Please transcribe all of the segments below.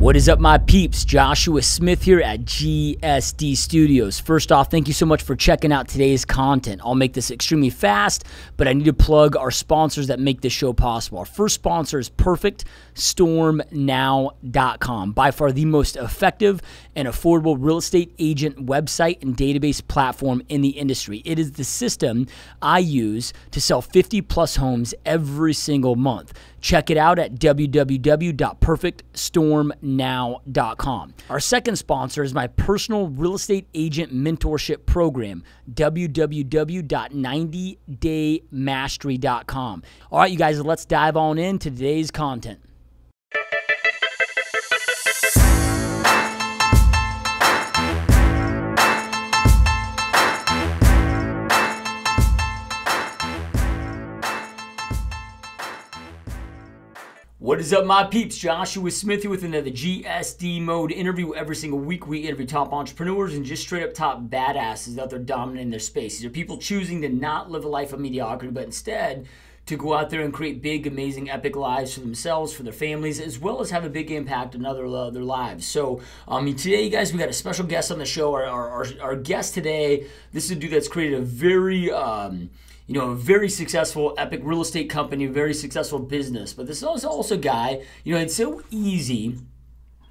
What is up, my peeps? Joshua Smith here at GSD Studios. First off, thank you so much for checking out today's content. I'll make this extremely fast, but I need to plug our sponsors that make this show possible. Our first sponsor is PerfectStormNow.com, by far the most effective and affordable real estate agent website and database platform in the industry. It is the system I use to sell 50+ homes every single month. Check it out at www.perfectstormnow.com. Our second sponsor is my personal real estate agent mentorship program, www.90daymastery.com. All right, you guys, let's dive on into today's content. What is up, my peeps? Joshua Smith here with another GSD Mode interview. Every single week we interview top entrepreneurs and just straight up top badasses out there dominating their space. These are people choosing to not live a life of mediocrity, but instead to go out there and create big, amazing, epic lives for themselves, for their families, as well as have a big impact on other their lives. So today, you guys, we got a special guest on the show. Our guest today, this is a dude that's created a very a very successful, epic real estate company, a very successful business. But this is also a guy, it's so easy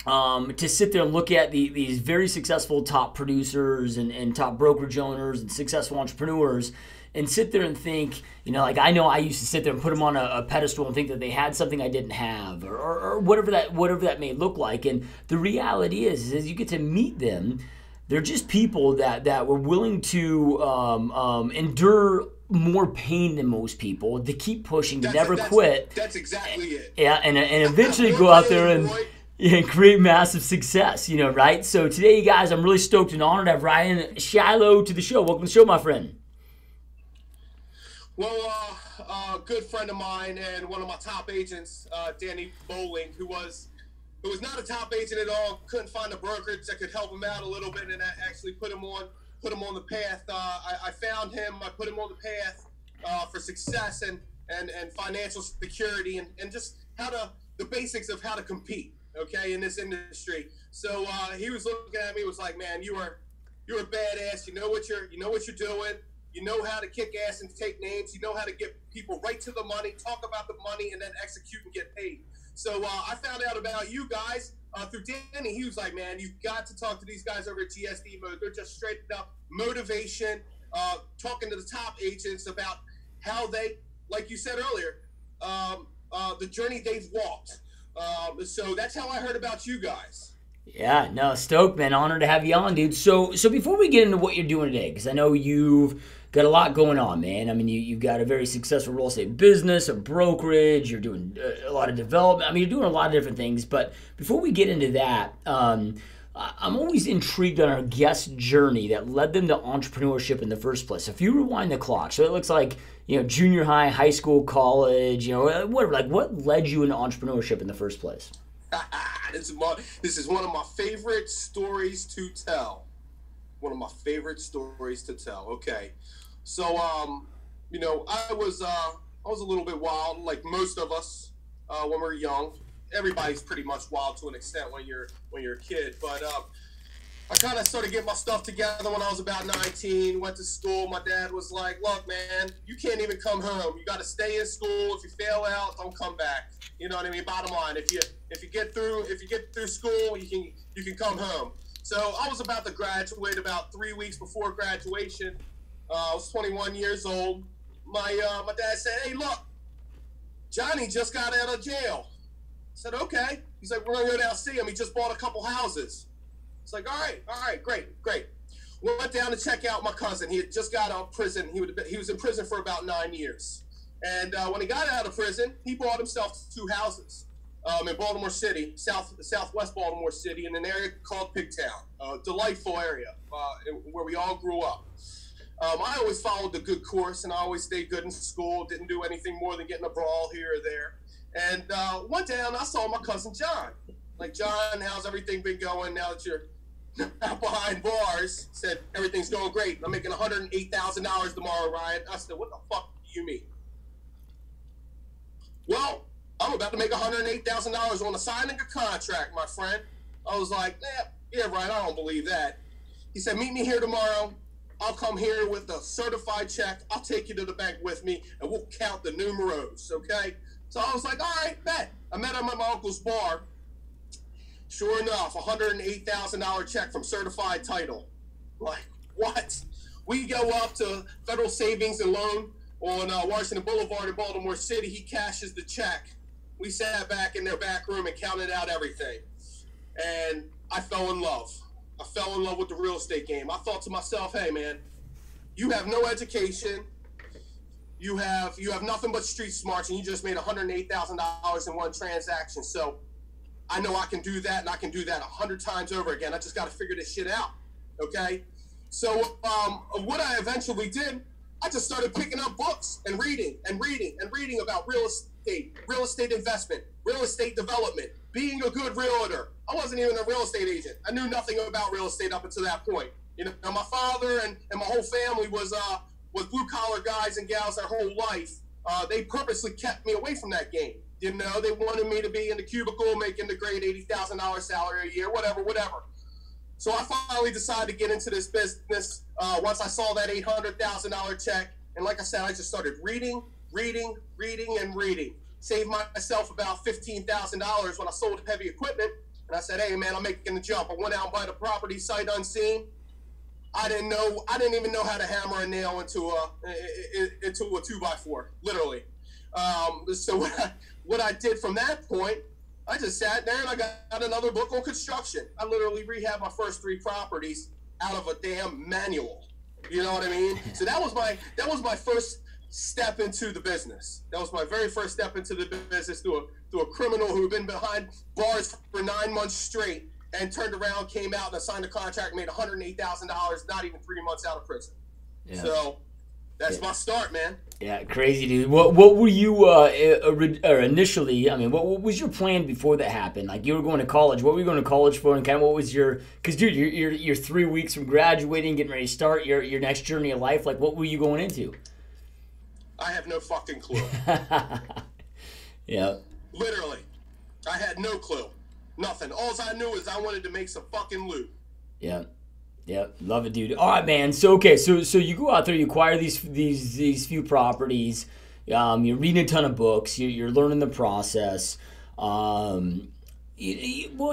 to sit there and look at these very successful top producers and top brokerage owners and successful entrepreneurs and sit there and think, like I know I used to sit there and put them on a pedestal and think that they had something I didn't have or whatever that may look like. And the reality is you get to meet them. They're just people that were willing to endure more pain than most people, to keep pushing, to never quit. That's exactly it. Yeah, and eventually go out there and create massive success, right? So today, you guys, I'm really stoked and honored to have Ryan Shilow to the show. Welcome to the show, my friend. Well, a good friend of mine and one of my top agents, Danny Bowling, who was not a top agent at all, couldn't find a brokerage that could help him out a little bit and actually put him on the path. I found him. I put him on the path for success and financial security and just the basics of how to compete, okay, in this industry. So he was looking at me, was like, man, you're a badass. You know what you're doing. You know how to kick ass and take names. You know how to get people right to the money, talk about the money, and then execute and get paid. So I found out about you guys through Danny. He was like, man, you've got to talk to these guys over at GSD Mode. They're just straight up motivation, talking to the top agents about how they, like you said earlier, the journey they've walked. So that's how I heard about you guys. Yeah, no, stoked, man. Honored to have you on, dude. So before we get into what you're doing today, because I know you've got a lot going on, man. I mean, you've got a very successful real estate business, a brokerage. You're doing a lot of development. I mean, you're doing a lot of different things. But before we get into that, I'm always intrigued on our guest's journey that led them to entrepreneurship in the first place. So if you rewind the clock, so it looks like, junior high, high school, college, whatever. Like, what led you into entrepreneurship in the first place? This is one of my favorite stories to tell. One of my favorite stories to tell. Okay. So, I was a little bit wild, like most of us when we're young. Everybody's pretty much wild to an extent when you're a kid. But I kind of started getting my stuff together when I was about 19. Went to school. My dad was like, "Look, man, you can't even come home. You got to stay in school. If you fail out, don't come back." You know what I mean? Bottom line, if you get through school, you can come home. So I was about to graduate. About 3 weeks before graduation, I was 21 years old. My dad said, "Hey, look, Johnny just got out of jail." I said, "Okay." He's like, "We're gonna go down see him. He just bought a couple houses." It's like, all right, great. Went down to check out my cousin. He had just got out of prison. He was in prison for about 9 years. And when he got out of prison, he bought himself 2 houses in Baltimore City, southwest Baltimore City, in an area called Pigtown. Delightful area where we all grew up. I always followed the good course, and I always stayed good in school, didn't do anything more than getting a brawl here or there. And one day I saw my cousin John. Like, "John, how's everything been going now that you're out behind bars?" Said, "Everything's going great. I'm making $108,000 tomorrow, Ryan." I said, "What the fuck do you mean?" "Well, I'm about to make $108,000 on the signing a contract, my friend. I was like, yeah, right, I don't believe that. He said, meet me here tomorrow. I'll come here with a certified check. I'll take you to the bank with me, and we'll count the numeros, okay? So I was like, all right, bet. I met him at my uncle's bar. Sure enough, $108,000 check from Certified Title. Like, what? We go up to Federal Savings and Loan on Washington Boulevard in Baltimore City. He cashes the check. We sat back in their back room and counted out everything. And I fell in love. I fell in love with the real estate game. I thought to myself, hey, man, you have no education. You have nothing but street smarts, and you just made $108,000 in one transaction. So I know I can do that, and I can do that 100 times over again. I just got to figure this shit out, okay? So what I eventually did, I just started picking up books and reading about real estate investment, real estate development, being a good realtor. I wasn't even a real estate agent. I knew nothing about real estate up until that point. You know, my father and my whole family was blue-collar guys and gals their whole life. They purposely kept me away from that game. You know, they wanted me to be in the cubicle making the great $80,000 salary a year, whatever. So I finally decided to get into this business once I saw that $800,000 check. And like I said, I just started reading. Saved myself about $15,000 when I sold heavy equipment. And I said, hey, man, I'm making the jump. I went out and bought a property sight unseen. I didn't even know how to hammer a nail into a 2x4, literally. So what I did from that point, I just sat there and I got another book on construction. I literally rehabbed my first 3 properties out of a damn manual. You know what I mean? So that was my first step into the business. That was my very first step into the business through a criminal who had been behind bars for 9 months straight and turned around, came out, and signed a contract, and made $108,000, not even 3 months out of prison. Yeah. So that's my start, man. Yeah, crazy, dude. What were you initially? I mean, what was your plan before that happened? Like, you were going to college. What were you going to college for? And kind of what was your? Because, dude, you're 3 weeks from graduating, getting ready to start your next journey of life. Like, what were you going into? I have no fucking clue. Yeah. Literally, I had no clue. Nothing. All I knew is I wanted to make some fucking loot. Yeah. Yeah, love it, dude. All right, man. So you go out there, you acquire these few properties. You're reading a ton of books. You're learning the process. Well,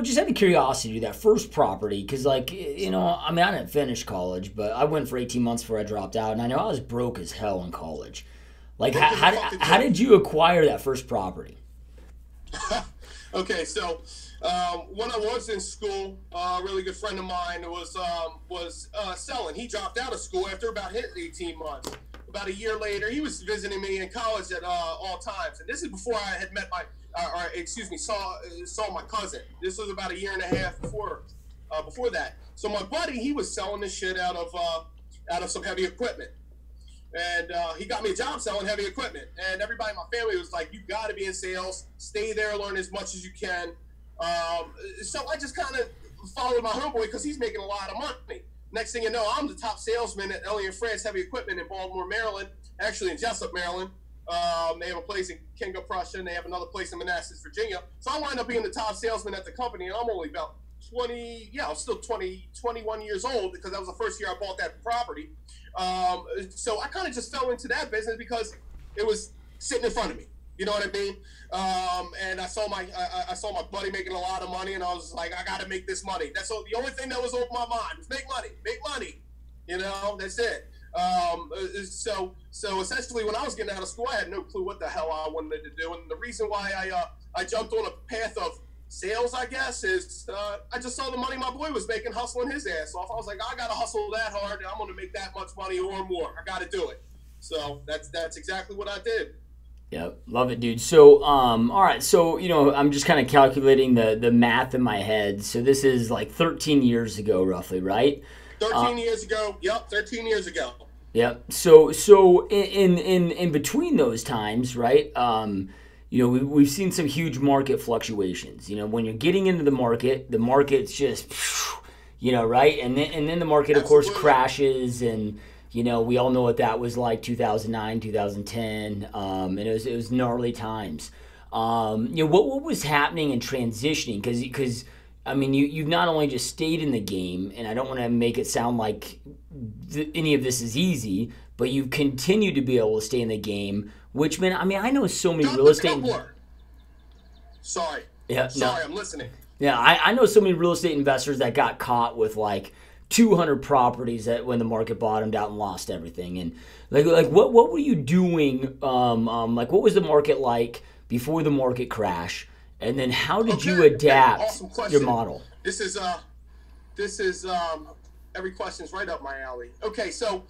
just out of curiosity, that first property, because like, you know, I mean, I didn't finish college, but I went for 18 months before I dropped out, and I know I was broke as hell in college. Like, how did you acquire that first property? Okay, so when I was in school, a really good friend of mine was selling. He dropped out of school after about his 18 months. About a year later, he was visiting me in college at all times, and this is before I had met saw my cousin. This was about a year and a half before that. So my buddy, he was selling this shit out of some heavy equipment. And he got me a job selling heavy equipment. And everybody in my family was like, you got to be in sales. Stay there, learn as much as you can. So I just kind of followed my homeboy because he's making a lot of money. Next thing you know, I'm the top salesman at Elliott France Heavy Equipment in Baltimore, Maryland. Actually in Jessup, Maryland. They have a place in King of Prussia, and they have another place in Manassas, Virginia. So I wind up being the top salesman at the company, and I'm only about 21 years old because that was the first year I bought that property. So I kind of just fell into that business because it was sitting in front of me. You know what I mean? And I saw my buddy making a lot of money, and I was like, I got to make this money. That's the only thing that was on my mind was make money. You know, that's it. So essentially, when I was getting out of school, I had no clue what the hell I wanted to do, and the reason why I jumped on a path of sales, I guess, is I just saw the money my boy was making, hustling his ass off. I was like, I gotta hustle that hard, and I'm gonna make that much money or more. I gotta do it. So that's exactly what I did. Yeah, love it, dude. So, all right. So, you know, I'm just kind of calculating the math in my head. So this is like 13 years ago, roughly, right? 13 years ago. Yep, 13 years ago. Yep. So in between those times, right? You know, we've seen some huge market fluctuations. You know, when you're getting into the market's just, you know, right? And then the market, of course, crashes, and you know, we all know what that was like, 2009, 2010, and it was gnarly times. What was happening and transitioning? Because I mean, you've not only just stayed in the game, and I don't want to make it sound like any of this is easy, but you've continued to be able to stay in the game. Which, man, I mean, I know so many real estate. Sorry. Yeah. Sorry, No. I'm listening. Yeah, I know so many real estate investors that got caught with like 200 properties that when the market bottomed out and lost everything. And like what were you doing? Like what was the market like before the market crash? And then how did you adapt Awesome your model? This is every question's right up my alley. Okay, so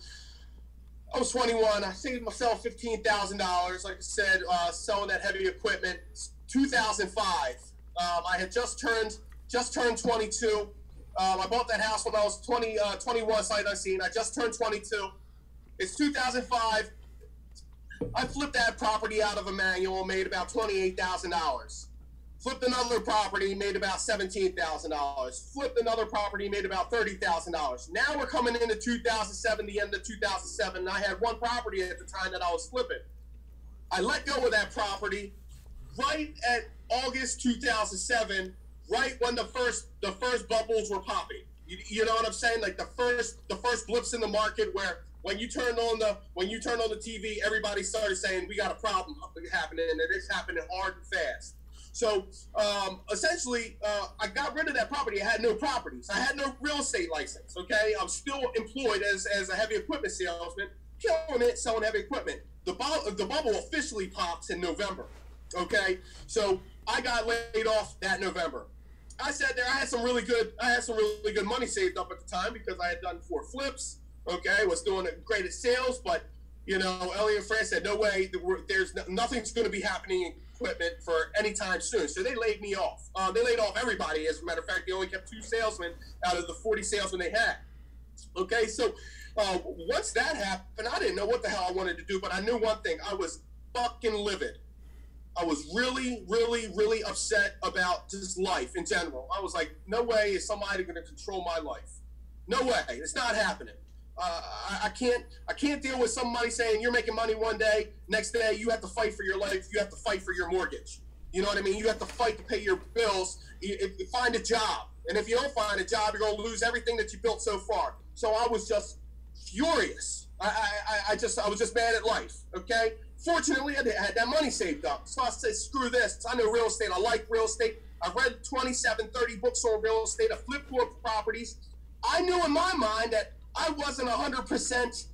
I was 21. I saved myself $15,000. Like I said, selling that heavy equipment. 2005. I had just turned 22. I bought that house when I was 21, sight unseen. I just turned 22. It's 2005. I flipped that property out of a manual, made about $28,000. Flipped another property, made about $17,000. Flipped another property, made about $30,000. Now we're coming into 2007, the end of 2007, and I had one property at the time that I was flipping. I let go of that property right at August 2007, right when the first bubbles were popping. You know what I'm saying? Like the first blips in the market where when you turned on the TV, everybody started saying we got a problem happening, and it's happening hard and fast. So essentially, I got rid of that property. I had no properties. I had no real estate license. Okay, I'm still employed as a heavy equipment salesman, killing it, selling heavy equipment. The bubble officially pops in November. Okay, so I got laid off that November. I sat there. I had some really good money saved up at the time because I had done 4 flips. Okay, was doing great at sales, but Elliot and Fran said no way. Nothing's going to be happening in equipment for any time soon. So they laid me off. They laid off everybody. As a matter of fact, they only kept 2 salesmen out of the 40 salesmen they had. Okay, so once that happened, I didn't know what the hell I wanted to do, but I knew one thing. I was fucking livid. I was really, really, really upset about just life in general. I was like, no way is somebody going to control my life. No way. It's not happening. I can't deal with somebody saying you're making money one day, next day you have to fight for your life, you have to fight for your mortgage. You know what I mean? You have to fight to pay your bills. Find a job. And if you don't find a job, you're going to lose everything that you built so far. So I was just furious. I was just mad at life, okay? Fortunately, I had that money saved up. So I said, screw this. I know real estate. I like real estate. I've read 27, 30 books on real estate. I flipped 4 properties. I knew in my mind that I wasn't 100%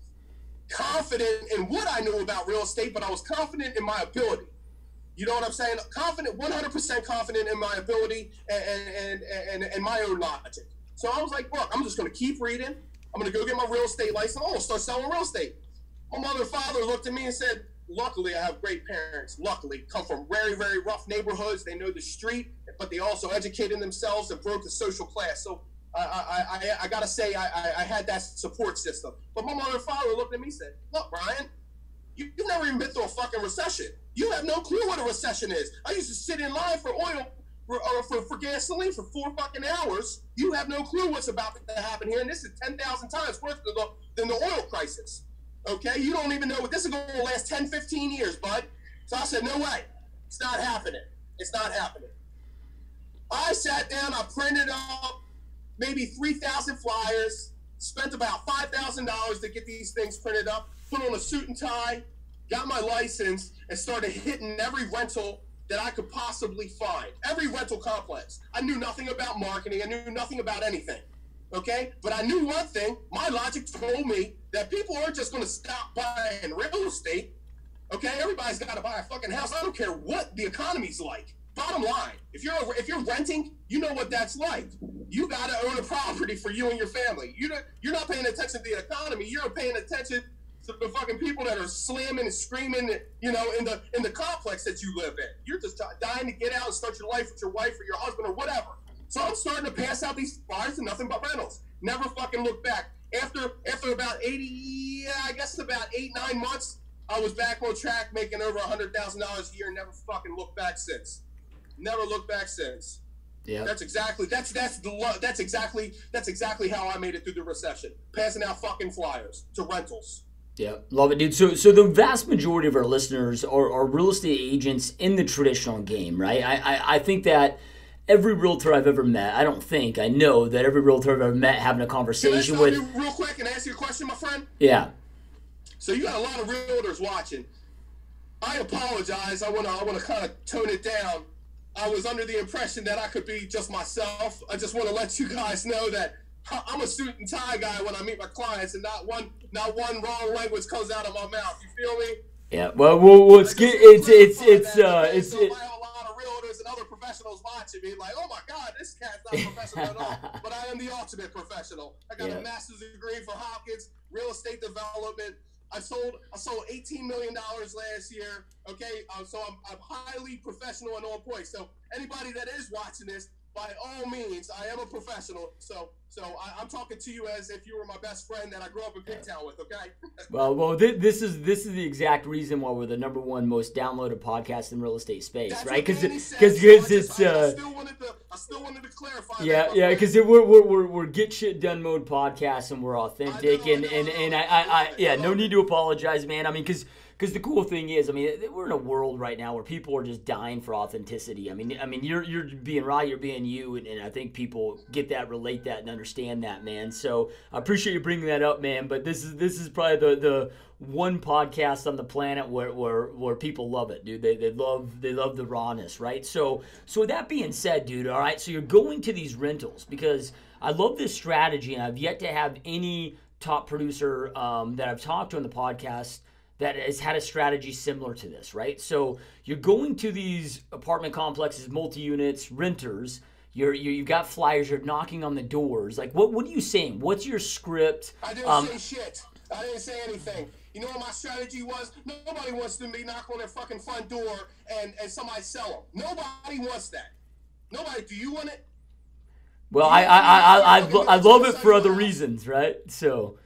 confident in what I knew about real estate, but I was confident in my ability. You know what I'm saying? 100% confident in my ability and my own logic. So I was like, look, I'm just going to keep reading. I'm going to go get my real estate license. I'm going to start selling real estate. My mother and father looked at me and said, luckily, I have great parents. Luckily, come from very, very rough neighborhoods. They know the street, but they also educated themselves and broke the social class. So I got to say, I had that support system. But my mother and father looked at me and said, look, Brian, you've never even been through a fucking recession. You have no clue what a recession is. I used to sit in line for oil, for gasoline for 4 fucking hours. You have no clue what's about to happen here. And this is 10,000 times worse than the oil crisis. Okay? You don't even know what this is going to last 10, 15 years, bud. So I said, no way. It's not happening. It's not happening. I sat down. I printed up maybe 3,000 flyers, spent about $5,000 to get these things printed up, put on a suit and tie, got my license, and started hitting every rental that I could possibly find. Every rental complex. I knew nothing about marketing. I knew nothing about anything. Okay? But I knew one thing. My logic told me that people aren't just going to stop buying real estate. Okay? Everybody's got to buy a fucking house. I don't care what the economy's like. Bottom line, if you're renting, you know what that's like. You got to own a property for you and your family. You're not paying attention to the economy. You're paying attention to the fucking people that are slamming and screaming, in the complex that you live in. You're just dying to get out and start your life with your wife or your husband or whatever. So I'm starting to pass out these flyers to nothing but rentals. Never fucking look back. After about 8, 9 months, I was back on track, making over $100,000 a year, and never fucking looked back since. Never looked back since. Yeah, that's exactly how I made it through the recession. Passing out fucking flyers to rentals. Yeah, love it, dude. So the vast majority of our listeners are real estate agents in the traditional game, right? I think that every realtor I've ever met, I know that every realtor I've ever met having a conversation with. Can I stop you real quick and ask you a question, my friend? Yeah. So you got a lot of realtors watching. I apologize. I wanna kind of tone it down. I was under the impression that I could be just myself. I just want to let you guys know that I'm a suit and tie guy when I meet my clients, and not one wrong language comes out of my mouth. You feel me? Yeah. Well, it's So I have a lot of realtors and other professionals watching me, like, oh my God, this cat's not professional at all. But I am the ultimate professional. I got a master's degree from Hopkins, real estate development. I sold $18 million last year. Okay, so I'm highly professional and on point. So anybody that is watching this, by all means, I am a professional. So I'm talking to you as if you were my best friend that I grew up in Big Town with. Okay. Well, this is the exact reason why we're the #1 most downloaded podcast in real estate space, That's right? Because I still wanted to clarify. Yeah, because we're get shit done mode podcast, and we're authentic, I no need to apologize, man. I mean, because the cool thing is, I mean, we're in a world right now where people are just dying for authenticity. I mean, you're being right, you're being you, and I think people get that, relate that, and understand that, man. So I appreciate you bringing that up, man. But this is probably the one podcast on the planet where people love it, dude. They love the rawness, right? So with that being said, dude, all right. So you're going to these rentals because I love this strategy, and I've yet to have any top producer that I've talked to on the podcast that has had a strategy similar to this, right? So you're going to these apartment complexes, multi-units, renters. You've got flyers. You're knocking on the doors. Like, what are you saying? What's your script? I didn't say shit. I didn't say anything. You know what my strategy was? Nobody wants to be knock on their fucking front door and somebody sell them. Nobody wants that. Nobody. Do you want it? Well, I love it for other reasons, right? So.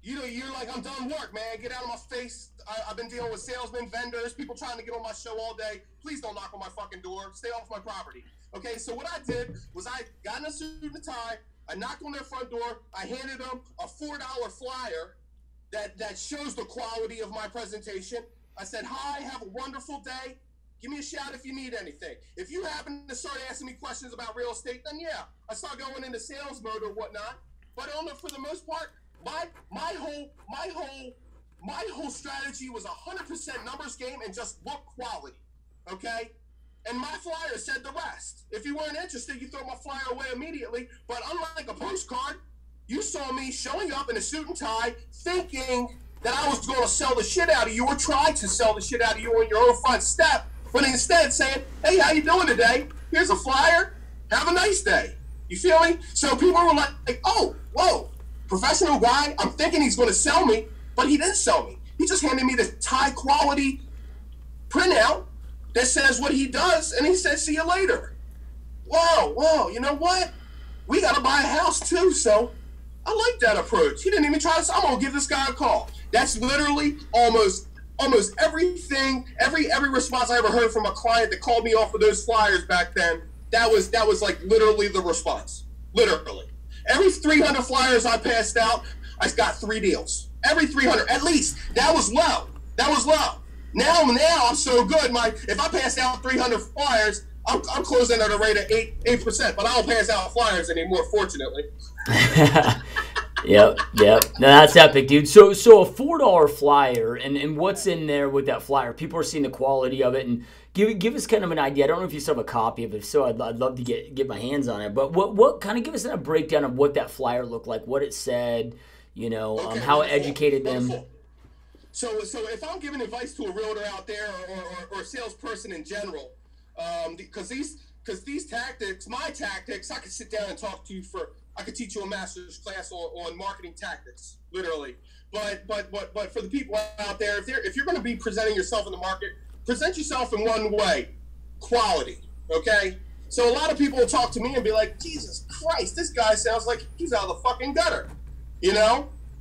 You're like, I'm done work, man. Get out of my face. I've been dealing with salesmen, vendors, people trying to get on my show all day. Please don't knock on my fucking door. Stay off my property. Okay, so what I did was I got in a suit and a tie. I knocked on their front door. I handed them a $4 flyer that shows the quality of my presentation. I said, hi, have a wonderful day. Give me a shout if you need anything. If you happen to start asking me questions about real estate, then yeah, I start going into sales mode or whatnot. But for the most part, my whole strategy was 100% numbers game and just look quality, okay? And my flyer said the rest. If you weren't interested, you throw my flyer away immediately. But unlike a postcard, you saw me showing up in a suit and tie, thinking that I was going to sell the shit out of you or try to sell the shit out of you on your own front step, but instead saying, hey, how you doing today? Here's a flyer. Have a nice day. You feel me? So people were like, oh, whoa. Professional guy, I'm thinking he's going to sell me, but he didn't sell me. He just handed me this high quality printout that says what he does, and he says, see you later. Whoa, you know what? We got to buy a house too, so I like that approach. He didn't even try to, I'm going to give this guy a call. That's literally almost everything, every response I ever heard from a client that called me off of those flyers back then, that was like literally the response. Literally. Every 300 flyers I passed out, I got 3 deals. Every 300, at least. That was low. Now I'm so good. If I pass out 300 flyers, I'm closing at a rate of 8%. But I don't pass out flyers anymore, fortunately. Yep. No, that's epic, dude. So a $4 flyer, and what's in there with that flyer? People are seeing the quality of it, and give us kind of an idea. I don't know if you still have a copy of it. If so, I'd love to get my hands on it. But what kind of give us a breakdown of what that flyer looked like, what it said, okay, how it educated them. So if I'm giving advice to a realtor out there or a salesperson in general, because these tactics, my tactics, I could sit down and talk to you I could teach you a master's class on marketing tactics, literally. But for the people out there, if you're going to be presenting yourself in the market, present yourself in one way: quality. Okay. So a lot of people will talk to me and be like, Jesus Christ, this guy sounds like he's out of the fucking gutter,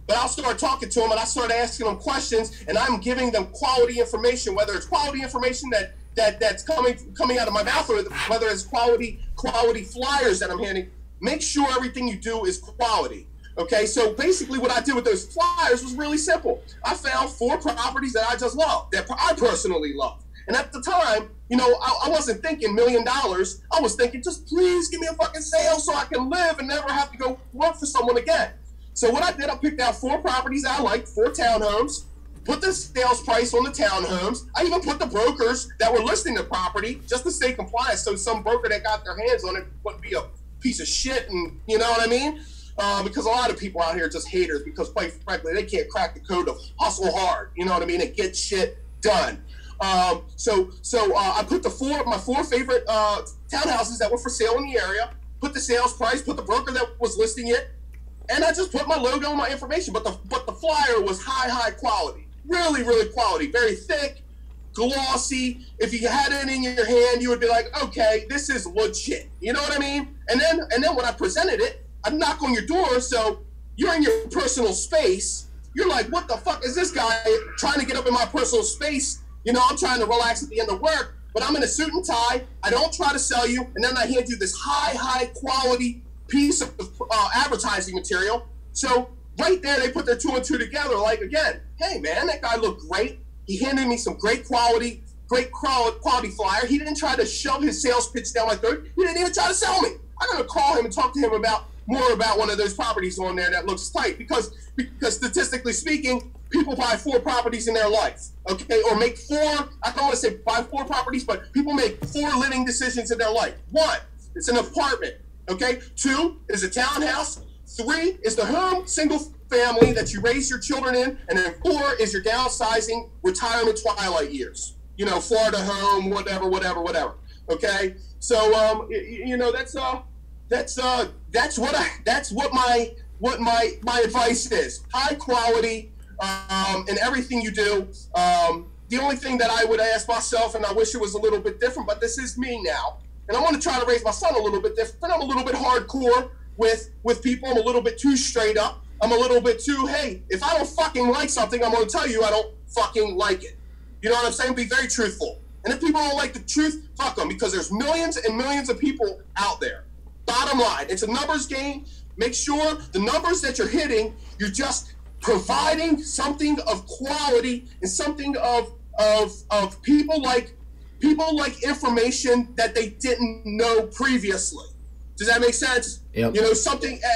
But I'll start talking to him and I start asking them questions, and I'm giving them quality information, whether it's quality information that's coming out of my mouth, or whether it's quality flyers that I'm handing. Make sure everything you do is quality, Okay, so basically what I did with those flyers was really simple. I found 4 properties that I just love, that I personally love. And at the time, you know, I wasn't thinking $1 million. I was thinking, just please give me a fucking sale so I can live and never have to go work for someone again. So what I did, I picked out 4 properties I liked, 4 townhomes, put the sales price on the townhomes. I even put the brokers that were listing the property just to stay compliant, so some broker that got their hands on it wouldn't be a piece of shit, and you know what I mean? Because a lot of people out here are just haters because, quite frankly, they can't crack the code of hustle hard, you know what I mean, and get shit done. So I put my 4 favorite townhouses that were for sale in the area, put the sales price, put the broker that was listing it, and I just put my logo and my information. But the flyer was high quality, really quality, very thick, glossy. If you had it in your hand, you would be like, okay, this is legit. You know what I mean? And then when I presented it, I knock on your door, so you're in your personal space. You're like, what the fuck is this guy trying to get up in my personal space? You know, I'm trying to relax at the end of work, but I'm in a suit and tie. I don't try to sell you, and then I hand you this high quality piece of advertising material. So right there, they put their 2 and 2 together. Like, again, hey man, that guy looked great. He handed me some great quality flyer. He didn't try to shove his sales pitch down my throat. He didn't even try to sell me. I'm gonna call him and talk to him more about one of those properties on there that looks tight, because statistically speaking, people buy 4 properties in their life, okay, or make 4. I don't want to say buy 4 properties, but people make 4 living decisions in their life. 1, it's an apartment, okay. 2 is a townhouse. 3 is the home, single family that you raise your children in, and then 4 is your downsizing retirement twilight years. You know, Florida home, whatever. Okay, so you know, that's what my advice is. High quality in everything you do. The only thing that I would ask myself, and I wish it was a little bit different, but this is me now, and I want to try to raise my son a little bit different. I'm a little bit hardcore with people. I'm a little bit too straight up. I'm a little bit too, hey, if I don't fucking like something, I'm going to tell you I don't fucking like it. You know what I'm saying? Be very truthful. And if people don't like the truth, fuck them, because there's millions and millions of people out there. Bottom line, it's a numbers game. Make sure the numbers that you're hitting, you're just providing something of quality and something of people like information that they didn't know previously. Does that make sense? Yep. You know,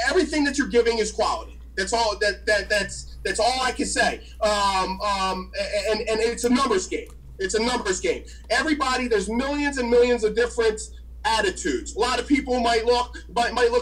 everything that you're giving is quality. That's all that's all I can say. And it's a numbers game. It's a numbers game. Everybody, there's millions and millions of different attitudes. A lot of people might look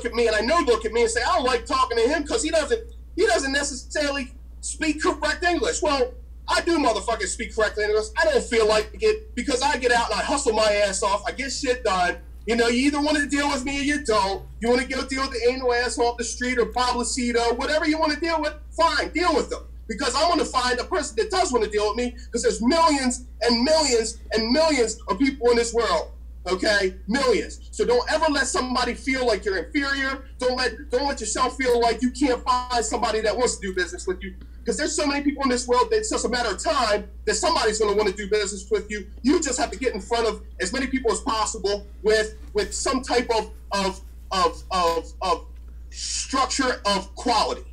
at me, and I know look at me and say, I don't like talking to him because he doesn't necessarily speak correct English. Well, I do motherfucking speak correct English. I don't feel like it because I get out and I hustle my ass off. I get shit done. You know, you either want to deal with me or you don't. You want to go deal with the anal asshole off the street or Pobrecito, whatever you want to deal with, fine, deal with them. Because I want to find a person that does want to deal with me, because there's millions and millions and millions of people in this world. Okay, millions. So don't ever let somebody feel like you're inferior. Don't let yourself feel like you can't find somebody that wants to do business with you. Because there's so many people in this world that it's just a matter of time that somebody's going to want to do business with you. You just have to get in front of as many people as possible with some type of structure of quality.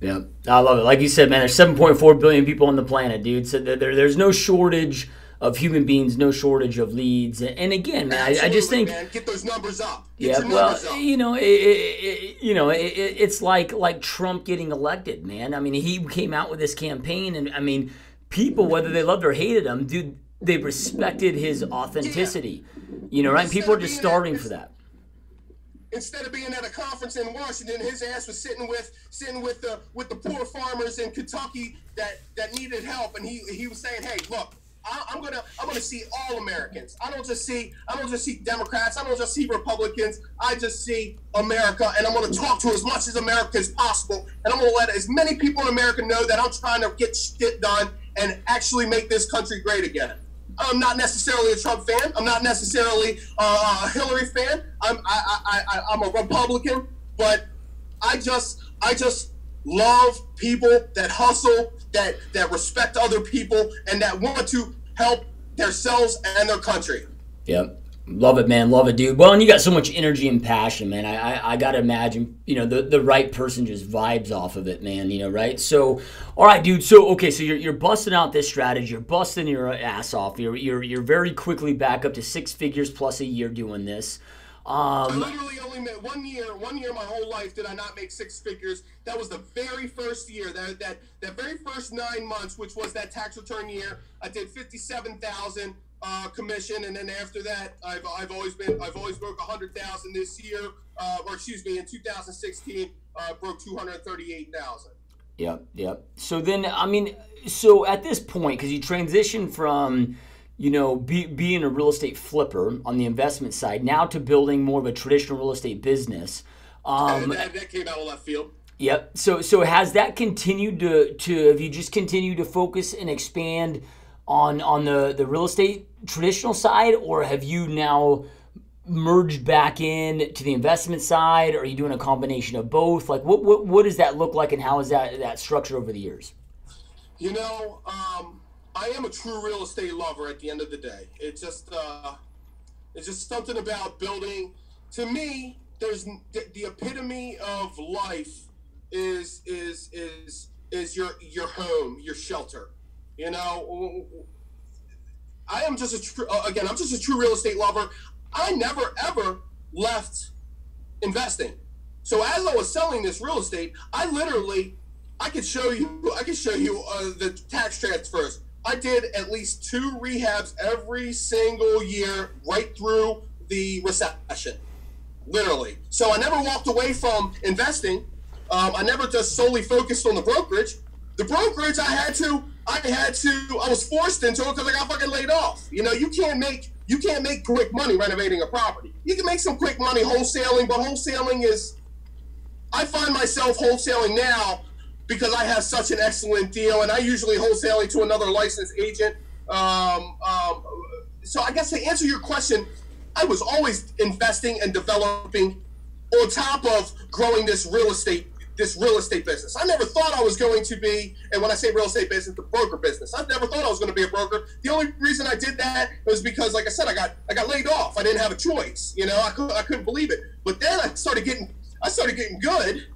Yeah, I love it. Like you said, man, there's 7.4 billion people on the planet, dude. So there's no shortage of human beings, no shortage of leads. And again, man, I just think, man, get those numbers up. You know, it's like Trump getting elected, man. I mean, he came out with this campaign, and I mean, people, whether they loved or hated him, dude, they respected his authenticity. Yeah. You know, right? People are just starving for that. Instead of being at a conference in Washington, his ass was sitting with the poor farmers in Kentucky that needed help, and he was saying, hey, look, I'm gonna see all Americans. I don't just see Democrats. I don't just see Republicans. I just see America, and I'm gonna talk to as much as America as possible, and I'm gonna let as many people in America know that I'm trying to get shit done and actually make this country great again. I'm not necessarily a Trump fan. I'm not necessarily a Hillary fan. I'm a Republican, but I just love people that hustle, that respect other people, and that want to help themselves and their country. Yep. Love it, man. Love it, dude. Well, and you got so much energy and passion, man. I got to imagine, the right person just vibes off of it, man, right? So, all right, dude. So, okay, so you're busting out this strategy. You're busting your ass off. You're very quickly back up to 6 figures plus a year doing this. I literally only made 1 year. 1 year, my whole life did I not make 6 figures. That was the very first year. That very first 9 months, which was that tax return year, I did 57,000 commission, and then after that, I've always broke 100,000 this year, or excuse me, in 2016, broke 238,000. Yep. So then, so at this point, because you transitioned from being a real estate flipper on the investment side now to building more of a traditional real estate business. That came out of left field. Yep. So has that continued to have you just continued to focus and expand on the real estate traditional side, or have you now merged back in to the investment side? Or are you doing a combination of both? Like what does that look like, and how is that structured over the years? I am a true real estate lover at the end of the day. It's just something about building. To me, there's the epitome of life is your home, your shelter. I'm just a true real estate lover. I never ever left investing. So as I was selling this real estate, I could show you the tax transfers. I did at least 2 rehabs every single year right through the recession, literally. So I never walked away from investing. I never just solely focused on the brokerage. The brokerage I was forced into it because I got fucking laid off. You can't make quick money renovating a property. You can make some quick money wholesaling, but I find myself wholesaling now because I have such an excellent deal, and I usually wholesaling to another licensed agent. So I guess to answer your question, I was always investing and developing on top of growing this real estate business. I never thought I was going to be, and when I say real estate business, the broker business. I never thought I was going to be a broker. The only reason I did that was because, like I said, I got laid off. I didn't have a choice. I couldn't believe it. But then I started getting good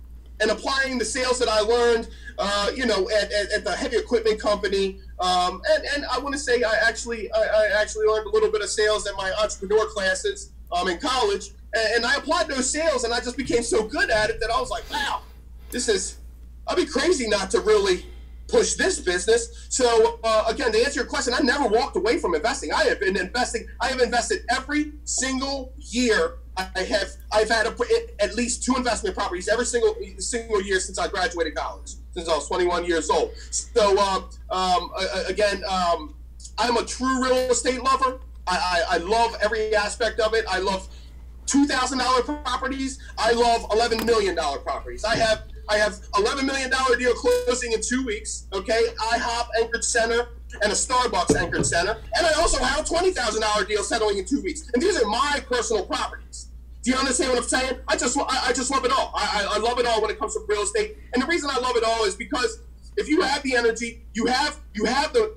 and applying the sales that I learned, at the heavy equipment company. And I want to say I actually learned a little bit of sales at my entrepreneur classes in college. And I applied those sales, and I just became so good at it that I was like, wow, I'd be crazy not to really push this business. So again, to answer your question, I never walked away from investing. I have invested every single year. I've had at least 2 investment properties every single year since I graduated college, since I was 21 years old. So again, I'm a true real estate lover. I love every aspect of it. I love $2,000 properties. I love $11 million properties. I have $11 million deal closing in 2 weeks. Okay, IHOP anchored center and a Starbucks anchored center, and I also have a $20,000 deal settling in 2 weeks. And these are my personal properties. Do you understand what I'm saying? I just love it all. I love it all when it comes to real estate. And the reason I love it all is because if you have the energy, you have the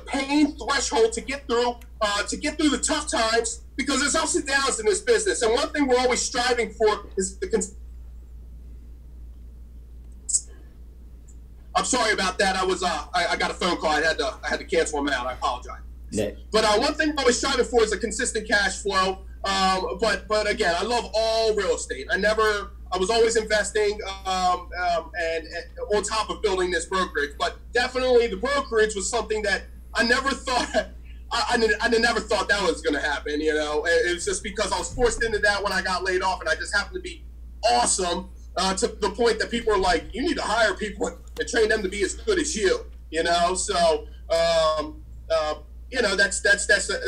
pain threshold to get through the tough times, because there's ups and downs in this business. And one thing we're always striving for is I'm sorry about that. I got a phone call. I had to cancel them out. I apologize. Yeah. But one thing I'm always striving for is a consistent cash flow. But again, I love all real estate. I was always investing and on top of building this brokerage. But definitely the brokerage was something that I never thought I never thought that was going to happen. It was just because I was forced into that when I got laid off, and I just happened to be awesome to the point that people are like, you need to hire people and train them to be as good as you. So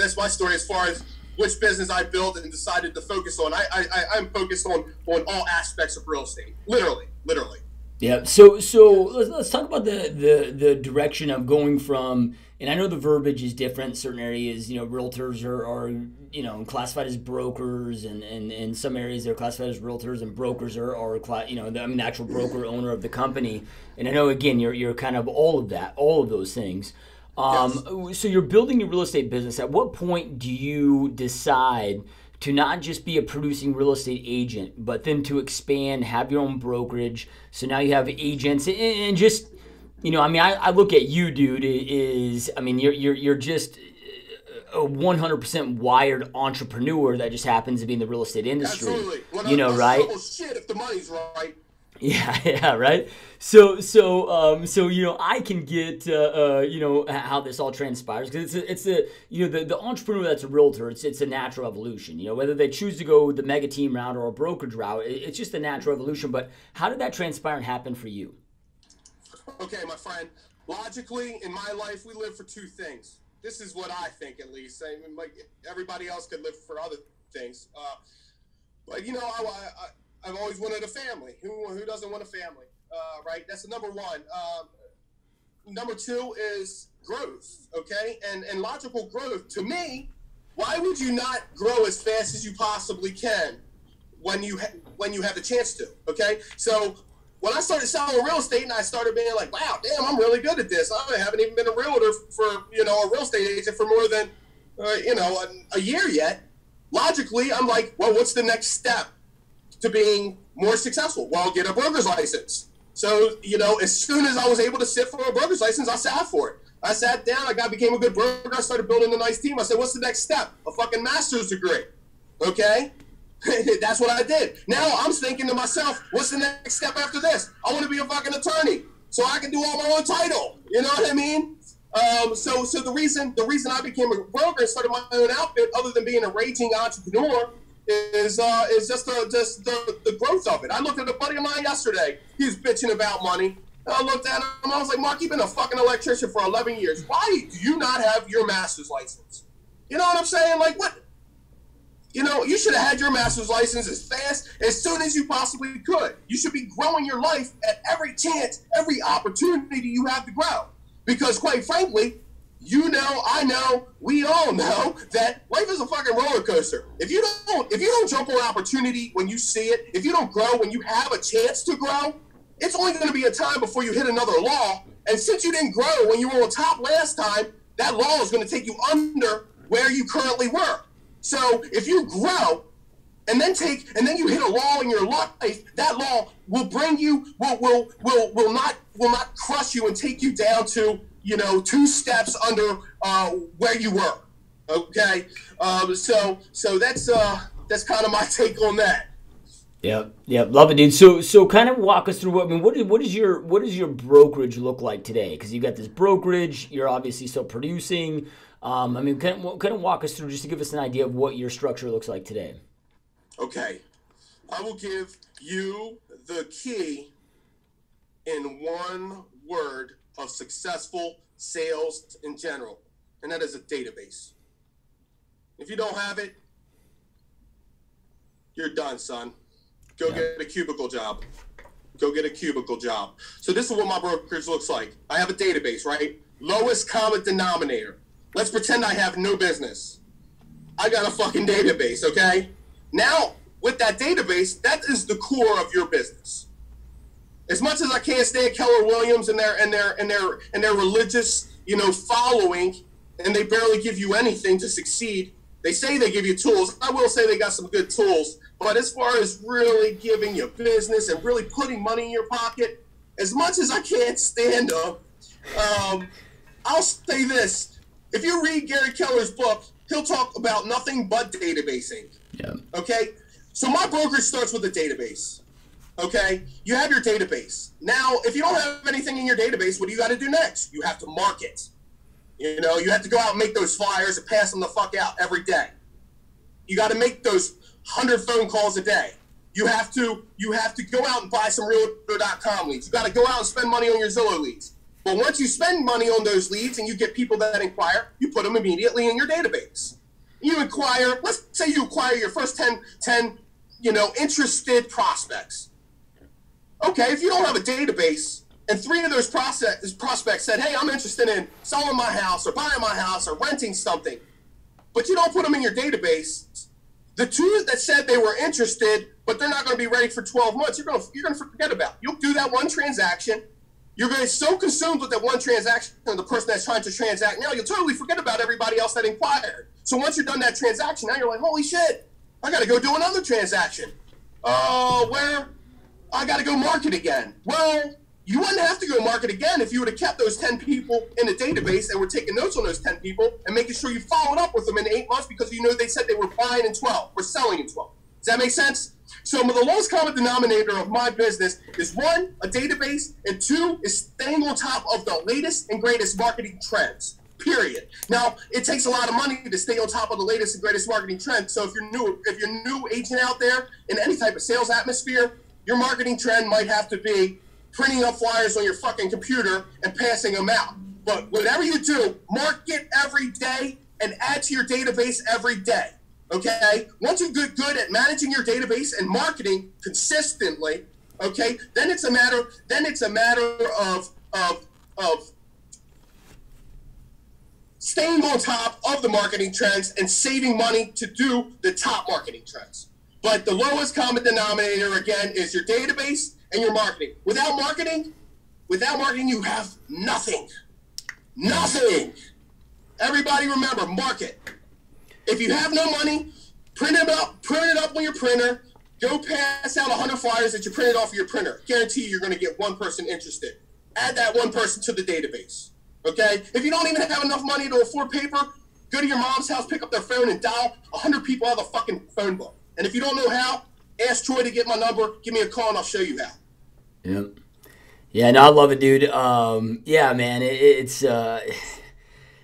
that's my story as far as which business I built and decided to focus on. I'm focused on all aspects of real estate, literally. Yeah. So let's talk about the direction of going from, and I know the verbiage is different in certain areas. Realtors are classified as brokers, and in some areas they're classified as realtors, and brokers are the actual broker owner of the company. And I know, again, you're kind of all of those things. Yes. So you're building your real estate business. At what point do you decide to not just be a producing real estate agent, but then to expand, have your own brokerage? So now you have agents and just, I mean, I look at you, dude, I mean, you're just a 100% wired entrepreneur that just happens to be in the real estate industry. Absolutely. Right? Shit if the money's right. Yeah, right. So, I can get, how this all transpires because it's the entrepreneur that's a realtor. It's a natural evolution. Whether they choose to go the mega team route or a brokerage route, it's just a natural evolution. But how did that transpire and happen for you? Okay, my friend. Logically, in my life, we live for two things. This is what I think, at least. I mean, like everybody else could live for other things. But I've always wanted a family. Who doesn't want a family, right? That's the number one. Number two is growth, okay? And logical growth. To me, why would you not grow as fast as you possibly can when you have the chance to, okay? So when I started selling real estate and I started being like, wow, damn, I'm really good at this. I haven't even been a realtor for, a real estate agent for more than, a year yet. Logically, I'm like, well, what's the next step to being more successful? Well, get a broker's license. So, as soon as I was able to sit for a broker's license, I sat for it. I sat down, became a good broker, I started building a nice team. I said, what's the next step? A fucking master's degree. Okay? That's what I did. Now I'm thinking to myself, what's the next step after this? I want to be a fucking attorney so I can do all my own title. You know what I mean? So the reason I became a broker and started my own outfit, other than being a raging entrepreneur, is just the growth of it. I looked at a buddy of mine yesterday. He was bitching about money. I looked at him. I was like, Mark, you've been a fucking electrician for 11 years. Why do you not have your master's license? You know what I'm saying? Like, what? You should have had your master's license as fast, as soon as you possibly could. You should be growing your life at every chance, every opportunity you have to grow. Because quite frankly, I know, we all know that life is a fucking roller coaster. If you don't jump on opportunity when you see it, if you don't grow when you have a chance to grow, it's only going to be a time before you hit another law. And since you didn't grow when you were on top last time, that law is going to take you under where you currently were. So if you grow and then you hit a law in your life, that law will bring you, will not crush you and take you down to, 2 steps under where you were. Okay. So that's kind of my take on that. Yeah, love it, dude. So kind of walk us through what does your brokerage look like today? Because you got this brokerage, you're obviously still producing. Kind of walk us through just to give us an idea of what your structure looks like today. Okay, I will give you the key in one word of successful sales in general, and that is a database. If you don't have it, you're done, son. Go get a cubicle job. Go get a cubicle job. So this is what my brokerage looks like. I have a database, right? Lowest common denominator. Let's pretend I have no business. I got a fucking database, okay? Now, with that database, that is the core of your business. As much as I can't stand Keller Williams and their religious, following, and they barely give you anything to succeed. They say they give you tools. I will say they got some good tools. But as far as really giving you business and really putting money in your pocket, as much as I can't stand them, I'll say this. If you read Gary Keller's book, he'll talk about nothing but databasing. Yeah. Okay? So my brokerage starts with a database. Okay? You have your database. Now, if you don't have anything in your database, what do you got to do next? You have to market. You have to go out and make those flyers and pass them the fuck out every day. You got to make those 100 phone calls a day. You have to go out and buy some Realtor.com leads. You got to go out and spend money on your Zillow leads. But once you spend money on those leads and you get people that inquire, you put them immediately in your database. You acquire, let's say you acquire your first 10 interested prospects. Okay, if you don't have a database and 3 of those prospects said, hey, I'm interested in selling my house or buying my house or renting something, but you don't put them in your database, the 2 that said they were interested, but they're not going to be ready for 12 months, you're going to forget about. You'll do that one transaction. You're going to be so consumed with that one transaction and the person that's trying to transact now, you'll totally forget about everybody else that inquired. So once you're done that transaction, now you're like, holy shit, I got to go do another transaction. Where I got to go market again. Well, you wouldn't have to go market again if you would have kept those 10 people in the database and were taking notes on those 10 people and making sure you followed up with them in 8 months because you know they said they were buying in 12 or selling in 12. Does that make sense? So the lowest common denominator of my business is 1, a database, and 2, is staying on top of the latest and greatest marketing trends, period. Now, it takes a lot of money to stay on top of the latest and greatest marketing trends. So if you're new agent out there in any type of sales atmosphere, your marketing trend might have to be printing up flyers on your fucking computer and passing them out. But whatever you do, market every day and add to your database every day. Okay? Once you get good at managing your database and marketing consistently, okay, then it's a matter of staying on top of the marketing trends and saving money to do the top marketing trends. But the lowest common denominator, again, is your database and your marketing. Without marketing, you have nothing. Nothing. Everybody remember, market. If you have no money, print it up on your printer, go pass out 100 flyers that you printed off of your printer. Guarantee you're going to get one person interested. Add that one person to the database. Okay? If you don't even have enough money to afford paper, go to your mom's house, pick up their phone, and dial 100 people out of the fucking phone book. And if you don't know how, ask Troy to get my number, give me a call, and I'll show you how. Yep. Yeah, no, I love it, dude. Yeah, man,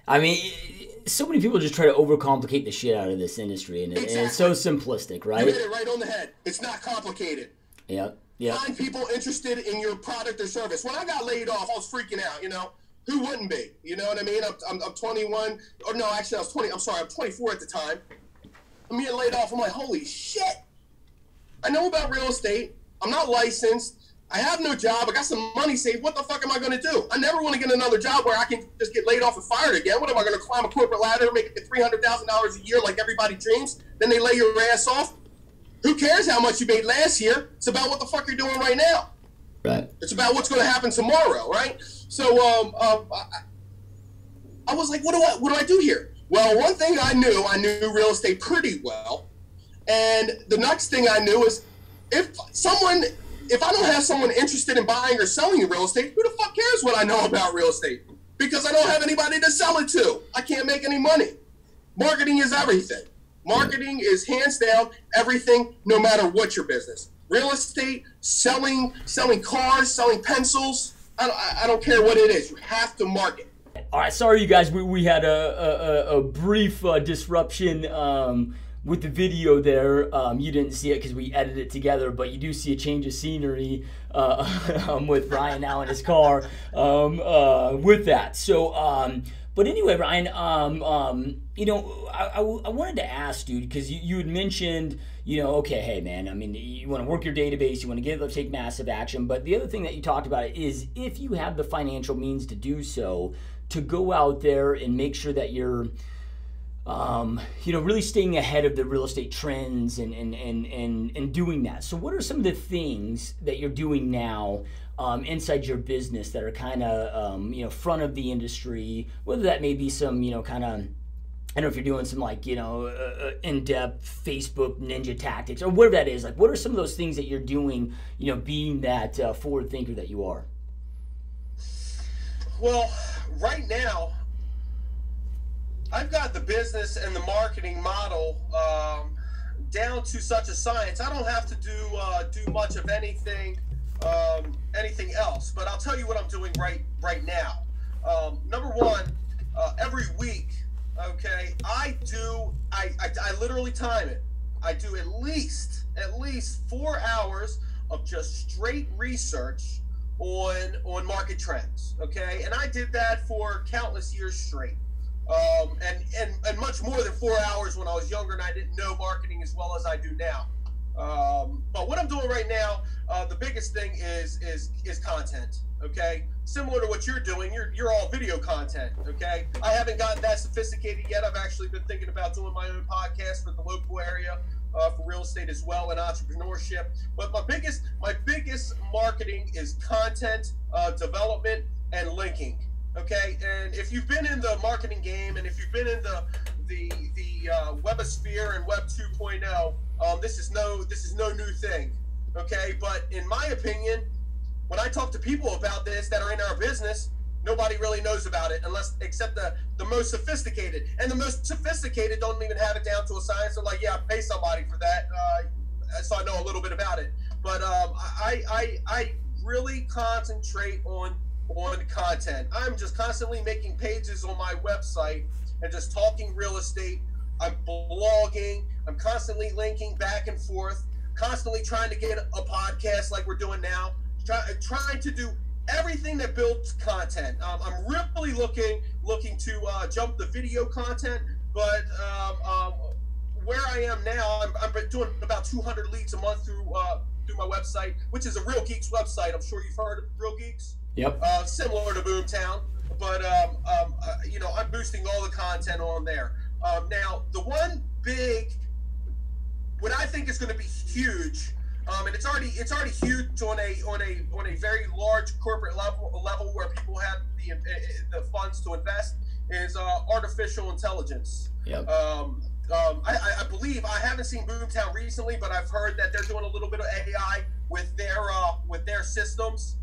I mean, so many people just try to overcomplicate the shit out of this industry, and Exactly. it's so simplistic, right? You hit it right on the head. It's not complicated. Yeah, yeah. Find people interested in your product or service. When I got laid off, I was freaking out, you know. Who wouldn't be? You know what I mean? I'm 21. Or no, actually, I was 20. I'm sorry, I'm 24 at the time. I'm getting laid off. I'm like, holy shit. I know about real estate. I'm not licensed. I have no job. I got some money saved. What the fuck am I going to do? I never want to get another job where I can just get laid off and fired again. What am I going to climb a corporate ladder, make $300,000 a year like everybody dreams? Then they lay your ass off? Who cares how much you made last year? It's about what the fuck you're doing right now. Right. It's about what's going to happen tomorrow, right? So I was like, what do I do here? Well, one thing I knew real estate pretty well. And the next thing I knew is if I don't have someone interested in buying or selling real estate, who the fuck cares what I know about real estate? Because I don't have anybody to sell it to. I can't make any money. Marketing is everything. Marketing is hands down everything, no matter what your business. Real estate, selling cars, selling pencils. I don't care what it is. You have to market. All right, sorry you guys, we had a brief disruption with the video there. You didn't see it because we edited it together, but you do see a change of scenery with Ryan now in his car with that. So, but anyway, Ryan, you know, I wanted to ask, dude, because you had mentioned, you know, okay, hey, man, I mean, you want to work your database, you want to take massive action, but the other thing that you talked about is if you have the financial means to do so, to go out there and make sure that you're, you know, really staying ahead of the real estate trends and doing that. So what are some of the things that you're doing now inside your business that are kind of, you know, front of the industry, whether that may be some, you know, kind of, I don't know if you're doing some like, you know, in-depth Facebook ninja tactics or whatever that is. Like, what are some of those things that you're doing, you know, being that forward thinker that you are? Well, right now, I've got the business and the marketing model down to such a science. I don't have to do much of anything else. But I'll tell you what I'm doing right now. Number one, every week, okay, I literally time it. I do at least 4 hours of just straight research on market trends, okay? And I did that for countless years straight. And much more than 4 hours when I was younger and I didn't know marketing as well as I do now. But what I'm doing right now, the biggest thing is content, okay? Similar to what you're doing, you're all video content, okay? I haven't gotten that sophisticated yet. I've actually been thinking about doing my own podcast for the local area. for real estate as well and entrepreneurship. But my biggest marketing is content development and linking. Okay, and if you've been in the marketing game and if you've been in the webosphere and Web 2.0, this is no new thing. Okay, but in my opinion, when I talk to people about this that are in our business, nobody really knows about it except the most sophisticated. And the most sophisticated don't even have it down to a science. They're like, yeah, I pay somebody for that, so I know a little bit about it. But I really concentrate on content. I'm just constantly making pages on my website and just talking real estate. I'm blogging. I'm constantly linking back and forth, constantly trying to get a podcast like we're doing now, trying to do everything that builds content. I'm really looking to jump the video content, but where I am now, I'm doing about 200 leads a month through my website, which is a Real Geeks website. I'm sure you've heard of Real Geeks. Yep. Similar to Boomtown, but I'm boosting all the content on there. Now, the one big, what I think is going to be huge, and it's already huge on a very large corporate level where people have the funds to invest, is artificial intelligence. Yep. I believe, I haven't seen Boomtown recently, but I've heard that they're doing a little bit of AI with their systems.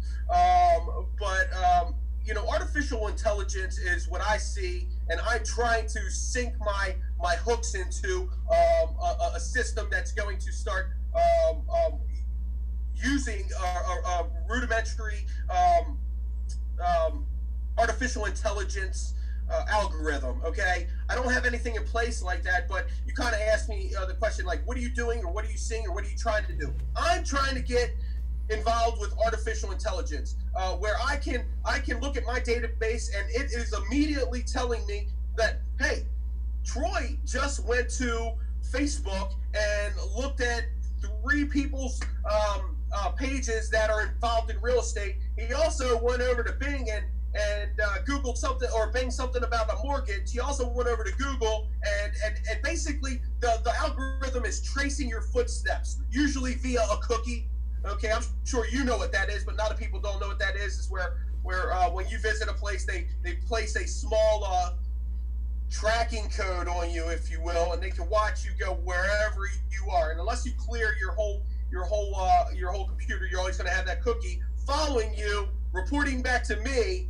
Artificial intelligence is what I see, and I'm trying to sink my hooks into a system that's going to start using a rudimentary artificial intelligence algorithm. Okay, I don't have anything in place like that, but you kind of asked me the question, like, what are you doing, or what are you seeing, or what are you trying to do? I'm trying to get involved with artificial intelligence, where I can look at my database and it is immediately telling me that, hey, Troy just went to Facebook and looked at 3 people's pages that are involved in real estate. He also went over to Bing and Googled something, or Bing something about a mortgage. He also went over to Google and basically the algorithm is tracing your footsteps, usually via a cookie. Okay, I'm sure you know what that is, but a lot of people don't know what that is. It's where when you visit a place, they place a small tracking code on you, if you will, and they can watch you go wherever you are. And unless you clear your whole computer, you're always going to have that cookie following you, reporting back to me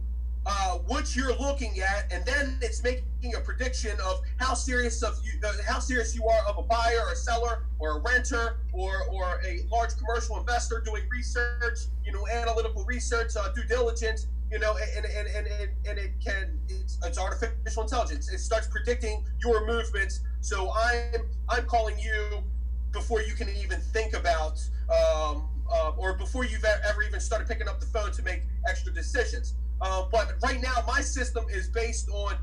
what you're looking at, and then it's making a prediction of how serious you are of a buyer, or a seller, or a renter, or a large commercial investor doing research, analytical research, due diligence, and it's artificial intelligence. It starts predicting your movements. So I'm calling you before you can even think about, or before you've ever even started picking up the phone to make extra decisions. But right now, my system is based on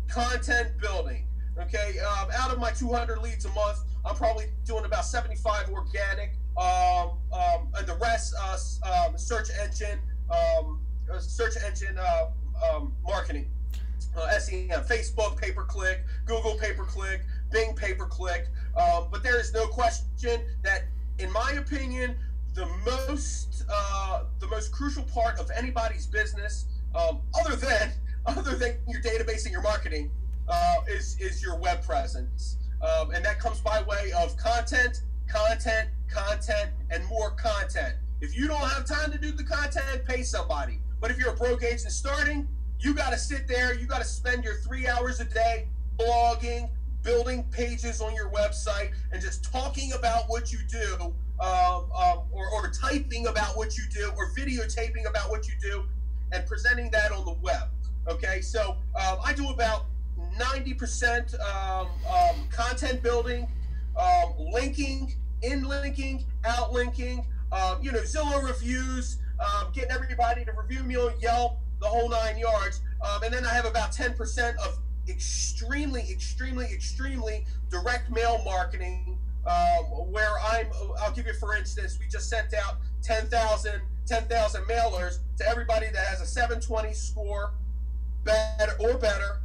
content building. Okay, out of my 200 leads a month, I'm probably doing about 75 organic, and the rest search engine marketing, SEM, Facebook pay-per-click, Google pay-per-click, Bing pay-per-click. But there is no question that, in my opinion, the most crucial part of anybody's business, other than your database and your marketing, is your web presence, and that comes by way of content, and more content. If you don't have time to do the content, pay somebody. But if you're a broke agent starting, you got to sit there. You got to spend your 3 hours a day blogging, building pages on your website, and just talking about what you do, or typing about what you do, or videotaping about what you do, and presenting that on the web. Okay, so I do about 90% content building, linking, in-linking, out-linking, Zillow reviews, getting everybody to review me on Yelp, the whole 9 yards. And then I have about 10% of extremely direct mail marketing, where I'll give you, for instance, we just sent out 10,000 mailers to everybody that has a 720 score or better.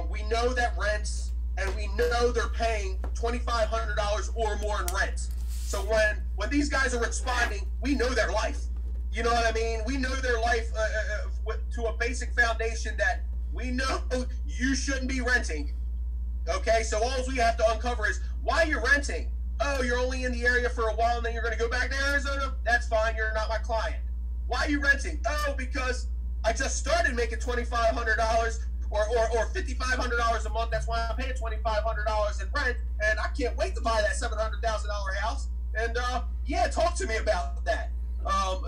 We know that rents and we know they're paying $2,500 or more in rent. So when these guys are responding, we know their life. You know what I mean? We know their life to a basic foundation that we know you shouldn't be renting. Okay, so all we have to uncover is why you're renting. Oh, you're only in the area for a while and then you're going to go back to Arizona? That's fine, you're not my client. Why are you renting? Oh, because I just started making $2,500 or $5,500 a month. That's why I'm paying $2,500 in rent, and I can't wait to buy that $700,000 house. And yeah, talk to me about that.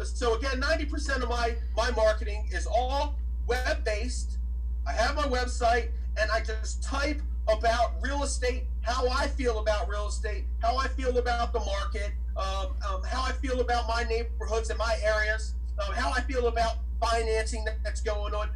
So again, 90% of my marketing is all web-based. I have my website, and I just type about real estate, how I feel about real estate, how I feel about the market, how I feel about my neighborhoods and my areas, how I feel about financing that's going on.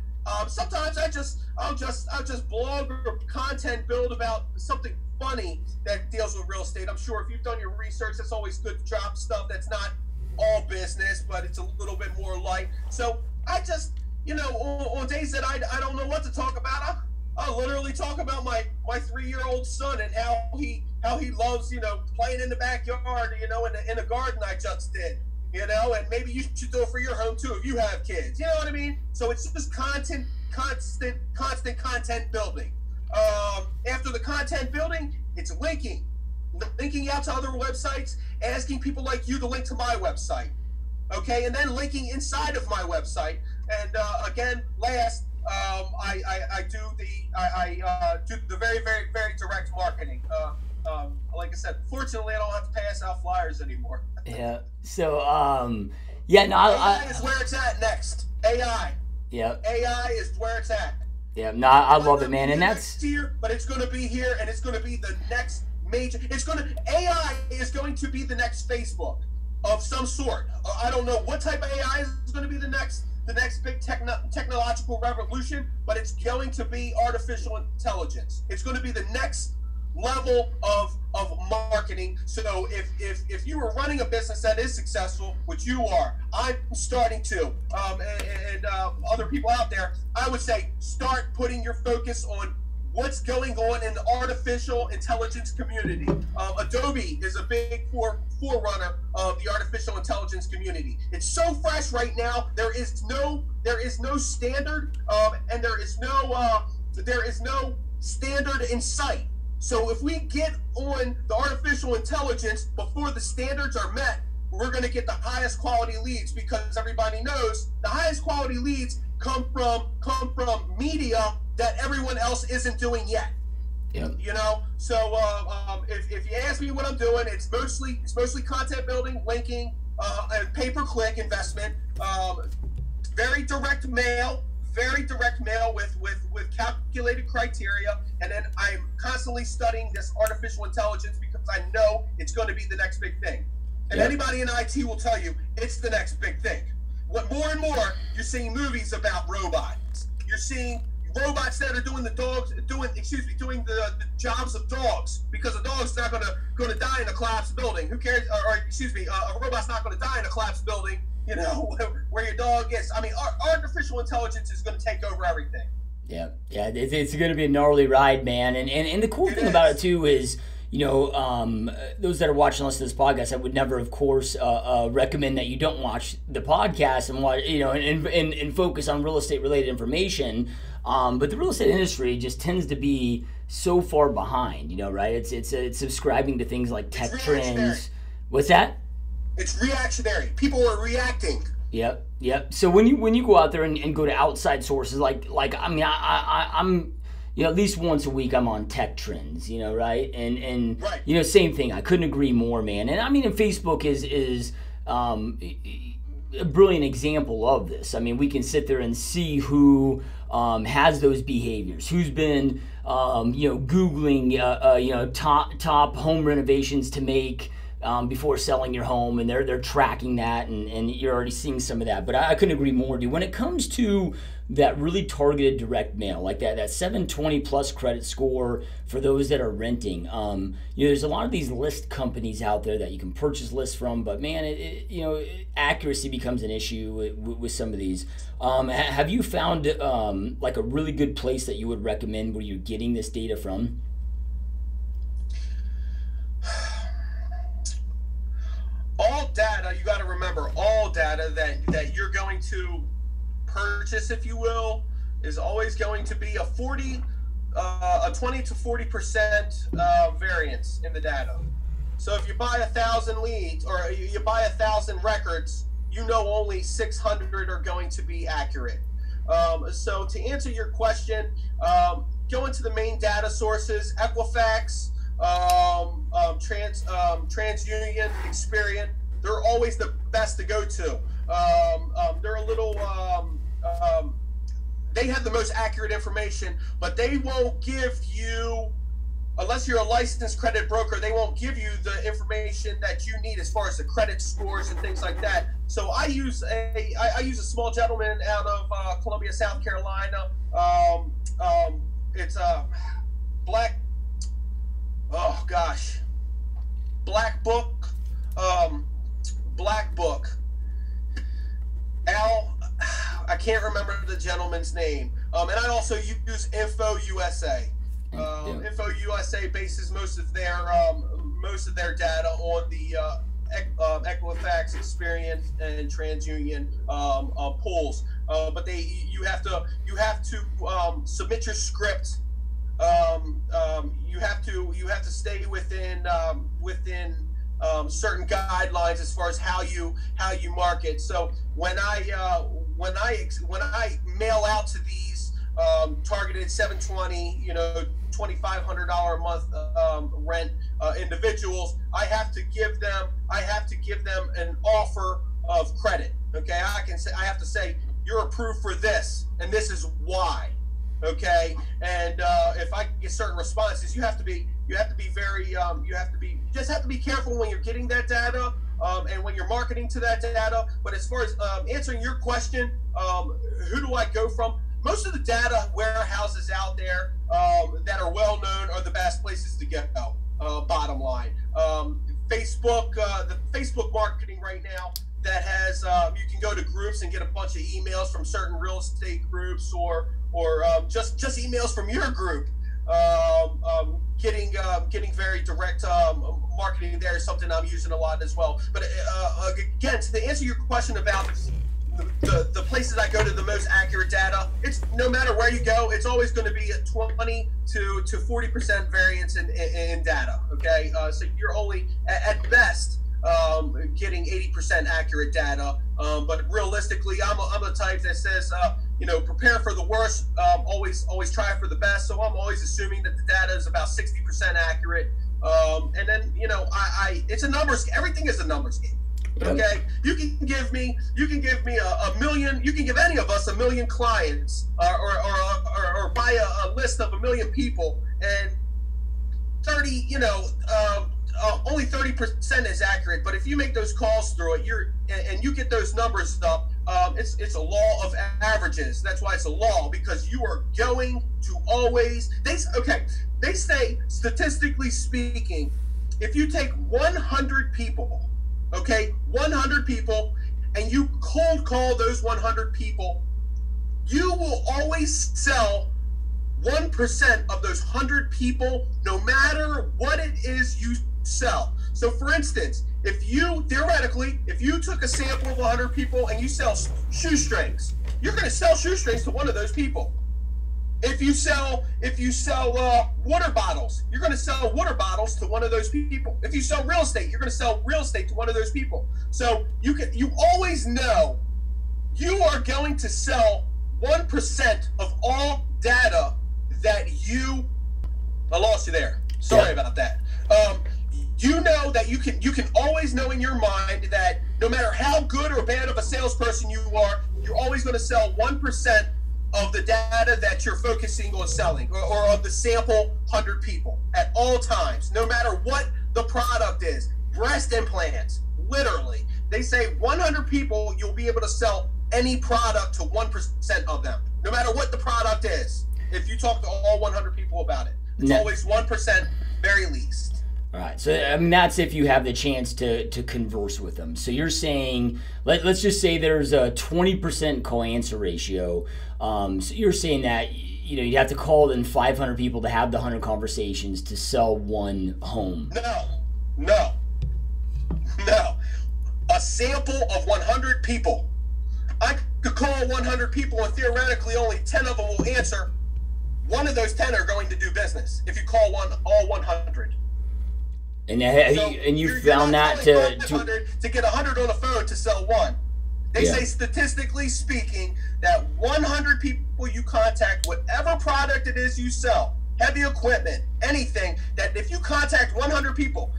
Sometimes I'll just blog or content build about something funny that deals with real estate. I'm sure if you've done your research, it's always good to drop stuff that's not all business, but it's a little bit more light. So I just, on days that I don't know what to talk about, I'll literally talk about my 3-year-old son and how he loves, playing in the backyard, in the garden I just did, and maybe you should do it for your home too if you have kids. You know what I mean? So it's just constant content building. After the content building, it's linking out to other websites, asking people like you to link to my website. Okay, and then linking inside of my website. And again, last, I do the very, very, very direct marketing. Like I said, fortunately, I don't have to pass out flyers anymore. Yeah. So, yeah, no, AI is where it's at next. AI. Yeah. AI is where it's at. Yeah. No, I love it, man, and that's here, but it's going to be here, and it's going to be the next major. AI is going to be the next Facebook of some sort. I don't know what type of AI is going to be the next big technological revolution, but it's going to be artificial intelligence. It's going to be the next level of marketing. So if you were running a business that is successful, which you are, I'm starting to, and other people out there, I would say start putting your focus on what's going on in the artificial intelligence community. Adobe is a big forerunner of the artificial intelligence community. It's so fresh right now. There is no standard, and there is no standard in sight. So if we get on the artificial intelligence before the standards are met, we're going to get the highest quality leads, because everybody knows the highest quality leads come from media that everyone else isn't doing yet. Yep. So if you ask me what I'm doing, it's mostly content building, linking, and pay-per-click investment, very direct mail with calculated criteria, and then I'm constantly studying this artificial intelligence because I know it's going to be the next big thing. And Yep. Anybody in IT will tell you it's the next big thing. What more and more you're seeing movies about robots. You're seeing robots that are doing the jobs of dogs, because a dog's not going to die in a collapsed building. Who cares? A robot's not going to die in a collapsed building. Where your dog is. I mean, artificial intelligence is going to take over everything. Yeah, it's going to be a gnarly ride, man. And the cool thing about it too is, those that are watching and listening to this podcast, I would never, of course, recommend that you don't watch the podcast and watch, and focus on real estate related information. But the real estate industry just tends to be so far behind, right? It's subscribing to things like tech trends. What's that? It's reactionary. People are reacting. Yep. So when you go out there and go to outside sources, I'm at least once a week I'm on tech trends, right? And right. Same thing. I couldn't agree more, man. And I mean, and Facebook is a brilliant example of this. I mean, we can sit there and see who has those behaviors, who's been Googling top home renovations to make before selling your home, and they're tracking that, and you're already seeing some of that. But I couldn't agree more, dude. When it comes to that really targeted direct mail, like that 720 plus credit score for those that are renting, there's a lot of these list companies out there that you can purchase lists from, but man, accuracy becomes an issue with some of these. Have you found like a really good place that you would recommend where you're getting this data from? data, you got to remember, all data that you're going to purchase, if you will, is always going to be a 20 to 40% variance in the data. So if you buy 1,000 leads, or you buy 1,000 records, you know only 600 are going to be accurate. So to answer your question, go into the main data sources: Equifax, TransUnion, Experian. They're always the best to go to. They're a little, they have the most accurate information, but they won't give you, unless you're a licensed credit broker, they won't give you the information that you need as far as the credit scores and things like that. So I use a small gentleman out of Columbia, South Carolina. It's Black Book. I can't remember the gentleman's name. And I also use Info USA. Info USA bases most of their data on the Equifax, Experian, and TransUnion pools. But you have to submit your script. You have to stay within certain guidelines as far as how you market. So when I mail out to these targeted 720, $2,500 a month rent individuals, I have to give them an offer of credit. Okay, I have to say, you're approved for this, and this is why. Okay, and if I get certain responses, you have to be careful when you're getting that data, and when you're marketing to that data. But as far as answering your question, who do I go from? Most of the data warehouses out there that are well known are the best places to go. Bottom line, Facebook, the Facebook marketing right now, that has you can go to groups and get a bunch of emails from certain real estate groups, or just emails from your group. Getting very direct marketing there is something I'm using a lot as well. But again, to answer your question about the places I go to the most accurate data, it's no matter where you go, it's always going to be a 20 to 40% variance in data. Okay, so you're only at best getting 80% accurate data. But realistically, I'm the type that says, prepare for the worst, always try for the best. So I'm always assuming that the data is about 60% accurate. And then, it's a numbers. Everything is a numbers game. Okay, you can give me a million. You can give any of us 1 million clients, or buy a list of 1 million people, and 30, only 30% is accurate. But if you make those calls through it, and you get those numbers up, it's a law of averages. That's why it's a law, because you are going to always. They say, statistically speaking, if you take 100 people. Okay, 100 people, and you cold call those 100 people, you will always sell 1% of those 100 people, no matter what it is you sell. So for instance, if you took a sample of 100 people and you sell shoestrings, you're going to sell shoestrings to one of those people. If you sell water bottles, you're going to sell water bottles to one of those people. If you sell real estate, you're going to sell real estate to one of those people. So you always know you are going to sell 1% of all data that you. I lost you there. Sorry about that. You know that you can always know in your mind that no matter how good or bad of a salesperson you are, you're always going to sell 1% of the data that you're focusing on selling, or of the sample 100 people at all times, no matter what the product is. Breast implants, literally, they say 100 people, you'll be able to sell any product to 1% of them, no matter what the product is. If you talk to all 100 people about it, it's always 1%, very least. All right, so that's if you have the chance to converse with them. So you're saying, let's just say there's a 20% call answer ratio. So you're saying that you'd have to call in 500 people to have the 100 conversations to sell one home. No. sample of 100 people. I could call 100 people and theoretically only 10 of them will answer. One of those 10 are going to do business if you call all 100. And So you found that to get 100 on the phone to sell one. They say statistically speaking that 100 people you contact, whatever product it is you sell, heavy equipment, anything, that if you contact 100 people,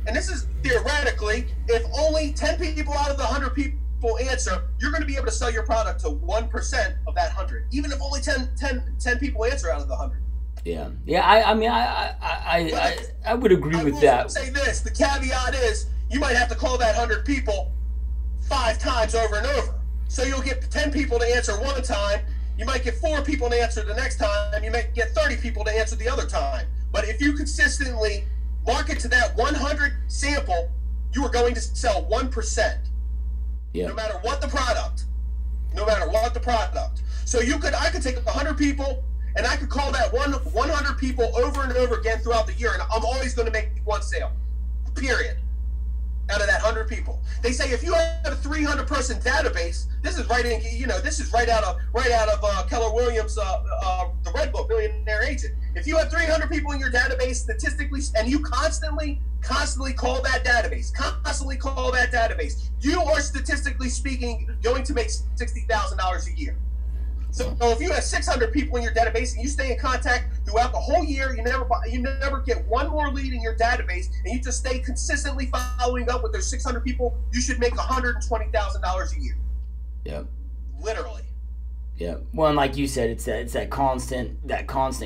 and this is theoretically, if only 10 people out of the 100 people answer, you're going to be able to sell your product to 1% of that 100, even if only 10 people answer out of the 100. Yeah. I mean, I would agree with that. I will say this, the caveat is you might have to call that 100 people 5 times over and over. So you'll get 10 people to answer one time, you might get 4 people to answer the next time, you might get 30 people to answer the other time. But if you consistently market to that 100 sample, you are going to sell 1%. Yeah. No matter what the product. So I could take 100 people and I could call that 100 people over and over again throughout the year, and I'm always going to make one sale, period, out of that 100 people. They say if you have a 300-person database, this is right out of Keller Williams' the Red Book, Millionaire Agent. If you have 300 people in your database statistically, and you constantly call that database, you are statistically speaking going to make $60,000 a year. So if you have 600 people in your database and you stay in contact throughout the whole year, you never get one more lead in your database, and you just stay consistently following up with those 600 people, you should make $120,000 a year. Yeah. Literally. Yeah. Well, and like you said, it's that constant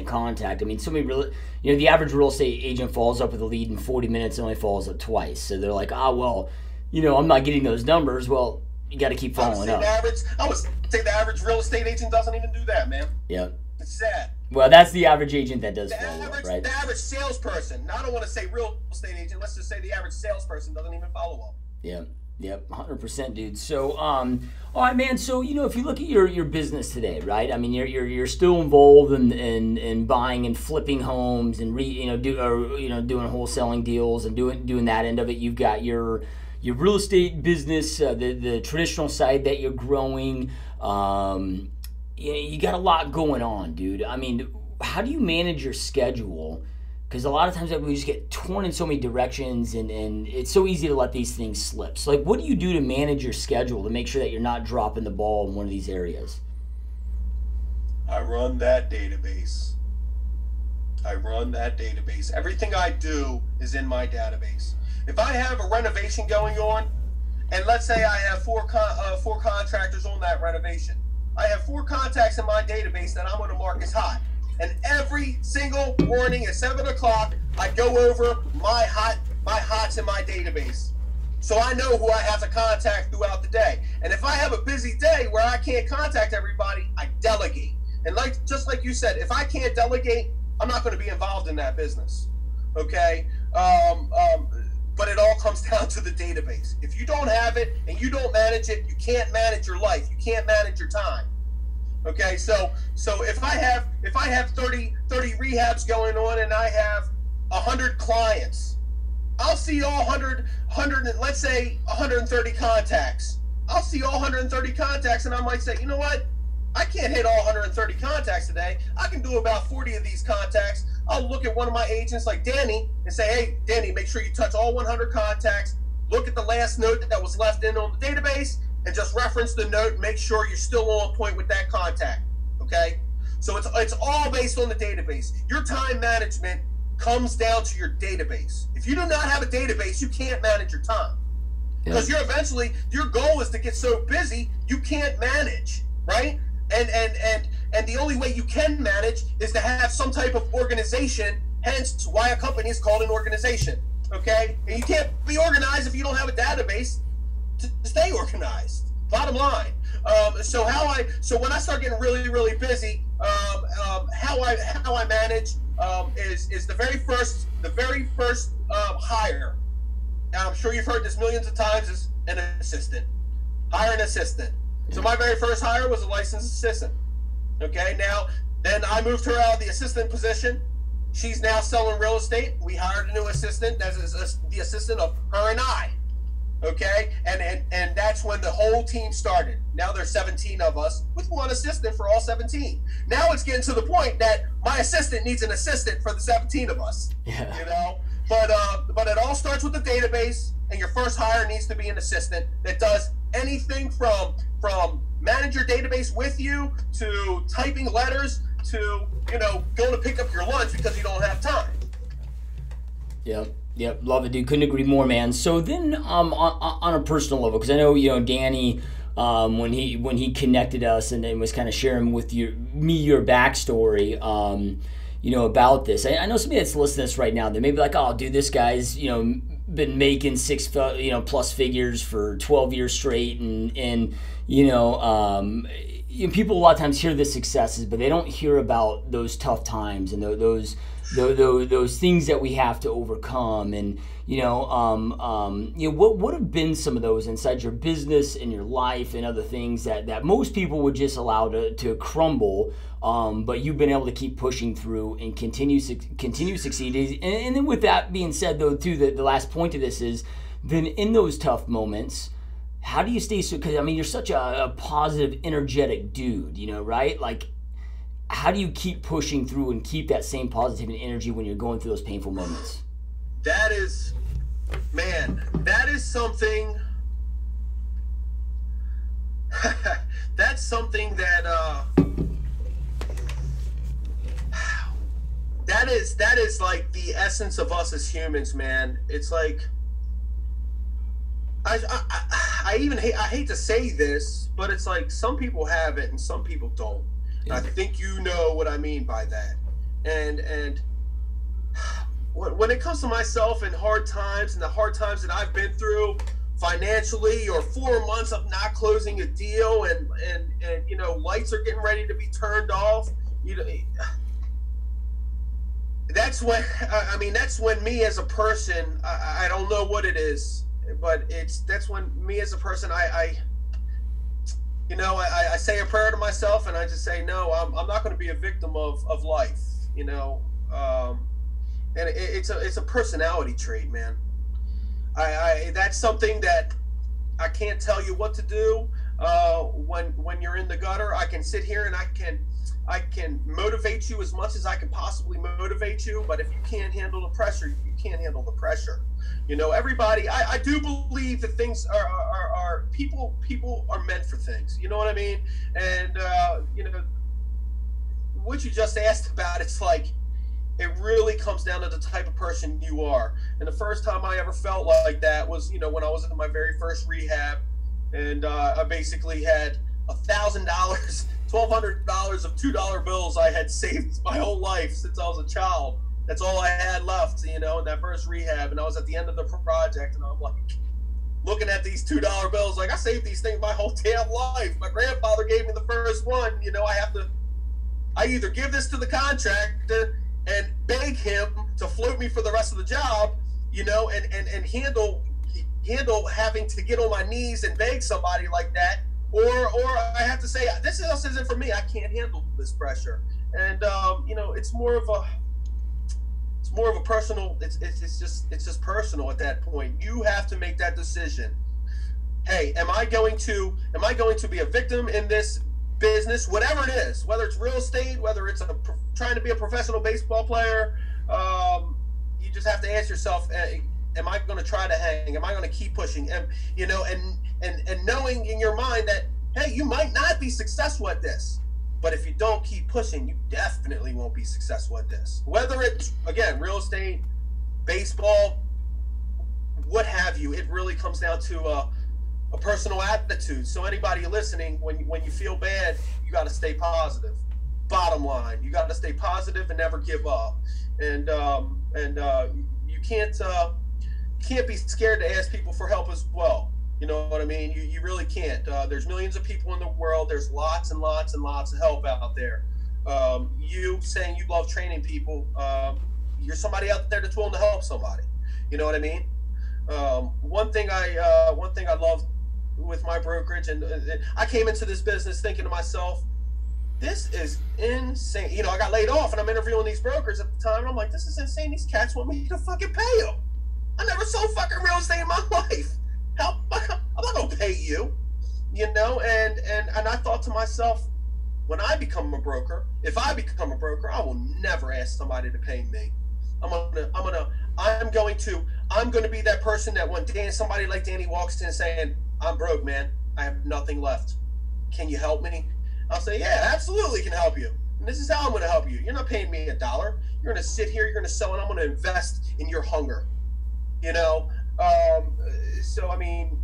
contact. I mean, the average real estate agent follows up with a lead in 40 minutes and only follows up twice. So they're like, well, I'm not getting those numbers. Well, you got to keep following up. I would say the average real estate agent doesn't even do that, man. Yeah. It's sad. Well, that's the average agent that does follow up, right? The average salesperson. Now, I don't want to say real estate agent. Let's just say the average salesperson doesn't even follow up. Yeah. Yep, 100%, dude. So, all right, man. So, if you look at your business today, right? I mean, you're still involved in buying and flipping homes and doing wholesaling deals and doing that end of it. You've got your real estate business, the traditional side that you're growing. You got a lot going on, dude. I mean, how do you manage your schedule? Because a lot of times we just get torn in so many directions, and it's so easy to let these things slip. So, what do you do to manage your schedule to make sure that you're not dropping the ball in one of these areas? I run that database. Everything I do is in my database. If I have a renovation going on, and let's say I have four contractors on that renovation, I have 4 contacts in my database that I'm going to mark as hot. And every single morning at 7 o'clock, I go over my hots in my database. So I know who I have to contact throughout the day. And if I have a busy day where I can't contact everybody, I delegate. And just like you said, if I can't delegate, I'm not going to be involved in that business. Okay? But it all comes down to the database. If you don't have it and you don't manage it, you can't manage your life. You can't manage your time. Okay, so if I have 30 rehabs going on and I have 100 clients, I'll see all 100, let's say 130 contacts. I'll see all 130 contacts, and I might say, you know what? I can't hit all 130 contacts today. I can do about 40 of these contacts. I'll look at one of my agents like Danny and say, hey, Danny, make sure you touch all 100 contacts. Look at the last note that was left in on the database, and just reference the note and make sure you're still on point with that contact, okay? So it's all based on the database. Your time management comes down to your database. If you do not have a database, you can't manage your time. Because your goal is to get so busy, you can't manage, right? And the only way you can manage is to have some type of organization, hence why a company is called an organization, okay? And you can't be organized if you don't have a database to stay organized. Bottom line. So when I start getting really, really busy, how I manage is the very first hire. Now, I'm sure you've heard this millions of times, is an assistant. Hire an assistant. So my very first hire was a licensed assistant. Okay, then I moved her out of the assistant position. She's now selling real estate. We hired a new assistant. That's the assistant of her and I. Okay, and that's when the whole team started. Now there's 17 of us with one assistant for all 17. Now it's getting to the point that my assistant needs an assistant for the 17 of us. Yeah. You know, but it all starts with the database, and your first hire needs to be an assistant that does anything from manage your database with you to typing letters to, you know, going to pick up your lunch because you don't have time. Yep, love it, dude. Couldn't agree more, man. So then, on a personal level, because I know, you know, Danny, when he connected us and then was kind of sharing with your backstory, you know, about this. I know somebody that's listening to this right now, they may be like, oh, dude, this guy's, you know, been making plus figures for 12 years straight, and you know, people a lot of times hear the successes, but they don't hear about those tough times and those things that we have to overcome. And you know, what have been some of those inside your business and your life and other things that most people would just allow to crumble, but you've been able to keep pushing through and continue succeeding. And then with that being said, though, too, the last point of this is then in those tough moments, how do you stay so? Because I mean, you're such a positive, energetic dude, you know, right? Like, how do you keep pushing through and keep that same positive energy when you're going through those painful moments? That is something. That's something that that is like the essence of us as humans, man. It's like I hate to say this, but it's like some people have it and some people don't. Yeah. I think you know what I mean by that. And when it comes to myself and hard times and the hard times that I've been through financially, or 4 months of not closing a deal, and you know, lights are getting ready to be turned off, you know, that's when me as a person, I don't know what it is, but that's when me as a person, I say a prayer to myself, and I just say, no, I'm not going to be a victim of life, you know. And it's a personality trait, man. That's something that I can't tell you what to do when you're in the gutter. I can sit here and I can motivate you as much as I can possibly motivate you, but if you can't handle the pressure, you can't handle the pressure. You know, everybody, I do believe that things are people are meant for things. You know what I mean? And you know, what you just asked about, it's like, it really comes down to the type of person you are. And the first time I ever felt like that was, you know, when I was in my very first rehab, and I basically had $1,000, $1,200 of $2 bills I had saved my whole life since I was a child. That's all I had left, you know, in that first rehab. And I was at the end of the project, and I'm like, looking at these $2 bills, like, I saved these things my whole damn life. My grandfather gave me the first one. You know, I either give this to the contractor and beg him to float me for the rest of the job, you know, and handle having to get on my knees and beg somebody like that, or I have to say, this isn't for me. I can't handle this pressure. And you know, it's more of a personal. It's just personal at that point. You have to make that decision. Hey, am I going to be a victim in this business, whatever it is, whether it's real estate, whether it's trying to be a professional baseball player? You just have to ask yourself, am I going to try to hang? Am I going to keep pushing? And you know, and knowing in your mind that, hey, you might not be successful at this, but if you don't keep pushing, you definitely won't be successful at this. Whether it's, again, real estate, baseball, what have you, it really comes down to a personal attitude. So anybody listening, when you feel bad, you got to stay positive. Bottom line, you got to stay positive and never give up. And you can't be scared to ask people for help as well. You know what I mean? You really can't. There's millions of people in the world. There's lots and lots and lots of help out there. You saying you love training people, you're somebody out there that's willing to help somebody. You know what I mean? One thing I love with my brokerage, and I came into this business thinking to myself, this is insane. You know, I got laid off, and I'm interviewing these brokers at the time, and I'm like, this is insane. These cats want me to fucking pay them. I never sold fucking real estate in my life. I'm not gonna pay you, you know. And I thought to myself, when I become a broker, if I become a broker, I will never ask somebody to pay me. I'm going to be that person that when somebody like Danny walks in saying, I'm broke, man, I have nothing left. Can you help me? I'll say, yeah, absolutely can help you. And this is how I'm going to help you. You're not paying me $1. You're going to sit here, you're going to sell, and I'm going to invest in your hunger. You know? So, I mean,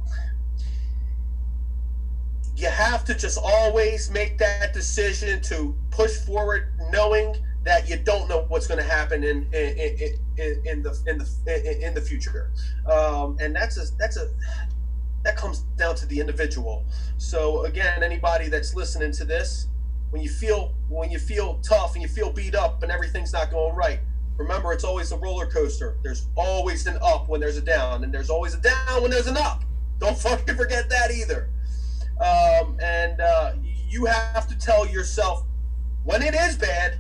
you have to just always make that decision to push forward, knowing that you don't know what's going to happen in the future, and that comes down to the individual. So again, anybody that's listening to this, when you feel tough and you feel beat up and everything's not going right, remember, it's always a roller coaster. There's always an up when there's a down, and there's always a down when there's an up. Don't fucking forget that either. You have to tell yourself, when it is bad,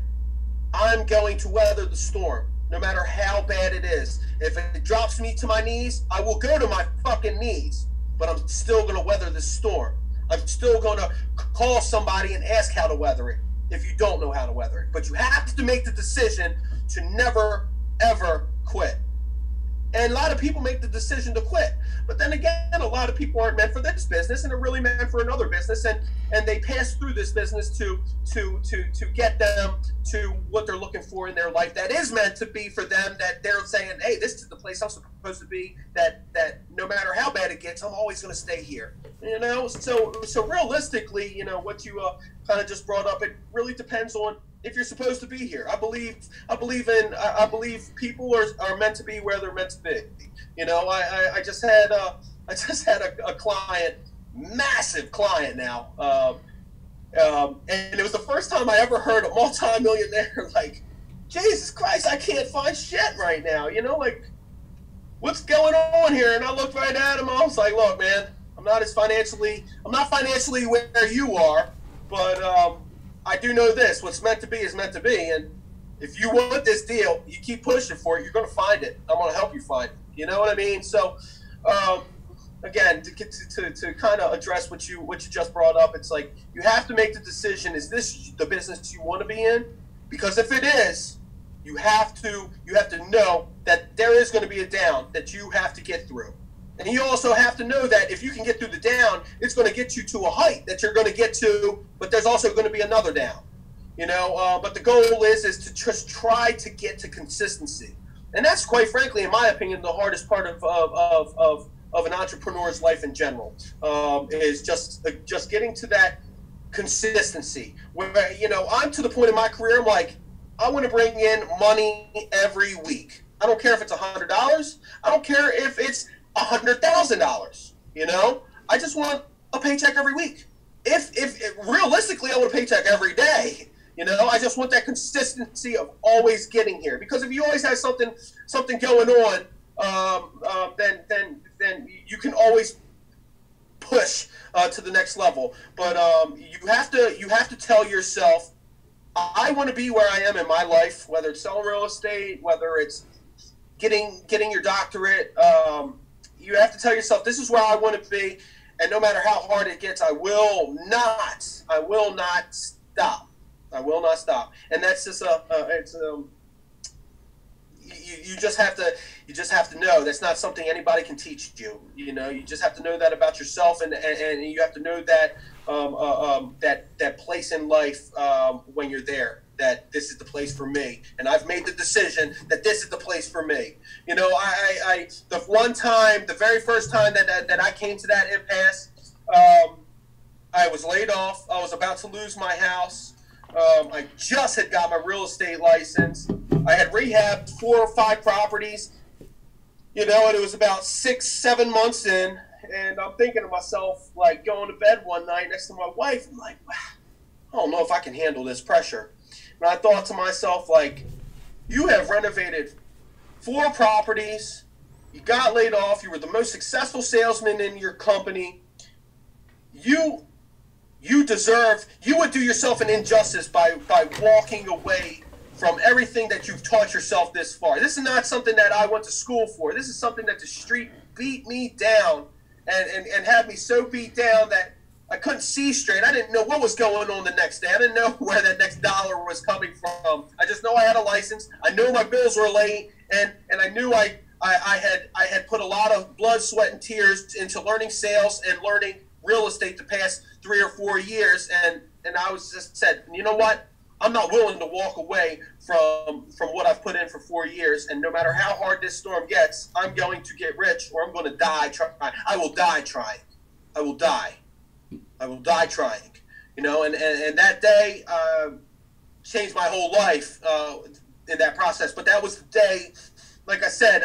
I'm going to weather the storm, no matter how bad it is. If it drops me to my knees, I will go to my fucking knees, but I'm still going to weather the storm. I'm still going to call somebody and ask how to weather it if you don't know how to weather it. But you have to make the decision to never, ever quit. And a lot of people make the decision to quit. But then again, a lot of people aren't meant for this business, and they're really meant for another business, and they pass through this business to get them to what they're looking for in their life that is meant to be for them, that they're saying, hey, this is the place I'm supposed to be, that no matter how bad it gets, I'm always going to stay here. You know, so realistically, you know, what you kind of just brought up, it really depends on if you're supposed to be here. I believe people are meant to be where they're meant to be. You know, I just had a client, massive client now, and it was the first time I ever heard a multi-millionaire like, Jesus Christ, I can't find shit right now. You know, like, what's going on here? And I looked right at him. I was like, look, man, I'm not financially where you are, but I do know this: what's meant to be is meant to be. And if you want this deal, you keep pushing for it, you're going to find it. I'm going to help you find it. You know what I mean? So, again, to kind of address what you just brought up, it's like you have to make the decision: is this the business you want to be in? Because if it is, you have to know that there is going to be a down that you have to get through. And you also have to know that if you can get through the down, it's going to get you to a height that you're going to get to, but there's also going to be another down. You know, but the goal is to just try to get to consistency. And that's, quite frankly, in my opinion, the hardest part of an entrepreneur's life in general, is just getting to that consistency. Where, you know, I'm to the point in my career, I'm like, I want to bring in money every week. I don't care if it's $100. I don't care if it's $100,000. You know, I just want a paycheck every week. If realistically, I want a paycheck every day. You know, I just want that consistency of always getting here. Because if you always have something going on, then you can always push to the next level. But you have to tell yourself, I want to be where I am in my life, whether it's selling real estate, whether it's getting your doctorate. You have to tell yourself, this is where I want to be, and no matter how hard it gets, I will not stop. I will not stop. And that's just you just have to know that's not something anybody can teach you. You know, you just have to know that about yourself, and you have to know that that place in life when you're there, that this is the place for me, and I've made the decision that this is the place for me. You know, the very first time that I came to that impasse, I was laid off. I was about to lose my house. I just had got my real estate license. I had rehabbed 4 or 5 properties, you know, and it was about 6-7 months in, and I'm thinking to myself, like, going to bed one night next to my wife, I'm like, wow, I don't know if I can handle this pressure. And I thought to myself, like, you have renovated 4 properties, you got laid off, you were the most successful salesman in your company, you would do yourself an injustice by walking away from everything that you've taught yourself this far. This is not something that I went to school for. This is something that the street beat me down, and had me so beat down that I couldn't see straight. I didn't know what was going on the next day. I didn't know where that next dollar was coming from. I just know I had a license. I knew my bills were late, and I knew I had put a lot of blood, sweat, and tears into learning sales and learning real estate the past 3 or 4 years. And I was just said, you know what? I'm not willing to walk away from what I've put in for 4 years. And no matter how hard this storm gets, I'm going to get rich, or I'm going to die trying. I will die trying. I will die. I will die trying, you know, and that day changed my whole life in that process. But that was the day, like I said,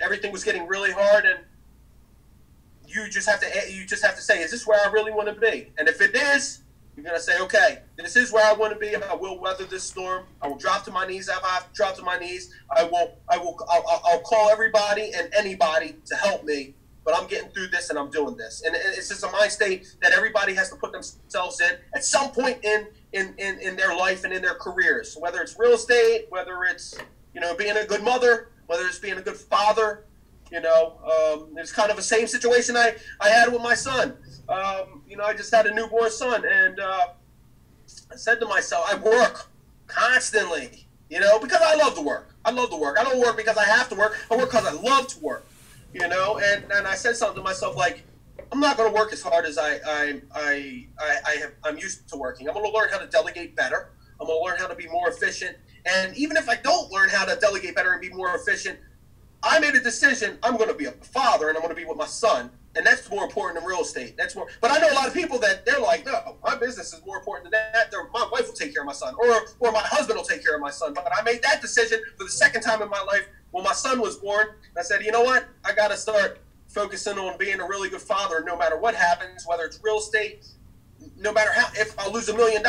everything was getting really hard, and you just have to say, is this where I really want to be? And if it is, you're gonna say, okay, this is where I want to be. I will weather this storm. I will drop to my knees. If I have to drop to my knees, I'll call everybody and anybody to help me. But I'm getting through this, and I'm doing this. And it's just a mind state that everybody has to put themselves in at some point in their life and in their careers. Whether it's real estate, whether it's, you know, being a good mother, whether it's being a good father, you know. It's kind of the same situation I had with my son. You know, I just had a newborn son, and I said to myself, I work constantly, you know, because I love to work. I love to work. I don't work because I have to work. I work because I love to work. You know, and I said something to myself like, I'm not going to work as hard as I'm used to working. I'm going to learn how to delegate better. I'm going to learn how to be more efficient. And even if I don't learn how to delegate better and be more efficient, I made a decision. I'm going to be a father, and I'm going to be with my son. And that's more important than real estate. That's more. But I know a lot of people that they're like, no, my business is more important than that. My wife will take care of my son, or my husband will take care of my son. But I made that decision for the second time in my life when my son was born. I said, you know what? I got to start focusing on being a really good father no matter what happens, whether it's real estate, no matter how, if I lose $1 million,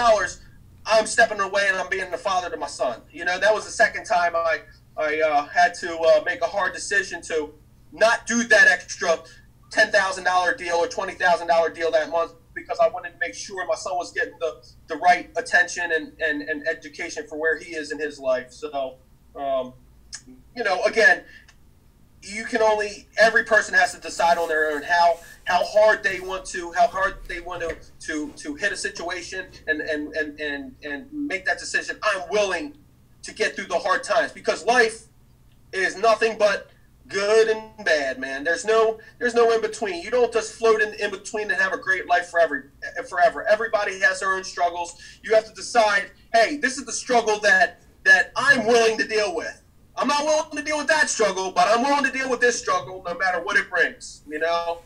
I'm stepping away and I'm being the father to my son. You know, that was the second time I had to make a hard decision to not do that extra $10,000 deal or $20,000 deal that month, because I wanted to make sure my son was getting the right attention and education for where he is in his life. So, you know, again, every person has to decide on their own how hard they want to hit a situation and make that decision. I'm willing to get through the hard times, because life is nothing but good and bad, man. There's no in between. You don't just float in between and have a great life forever. Everybody has their own struggles. You have to decide, hey, this is the struggle that I'm willing to deal with. I'm not willing to deal with that struggle, but I'm willing to deal with this struggle no matter what it brings, you know?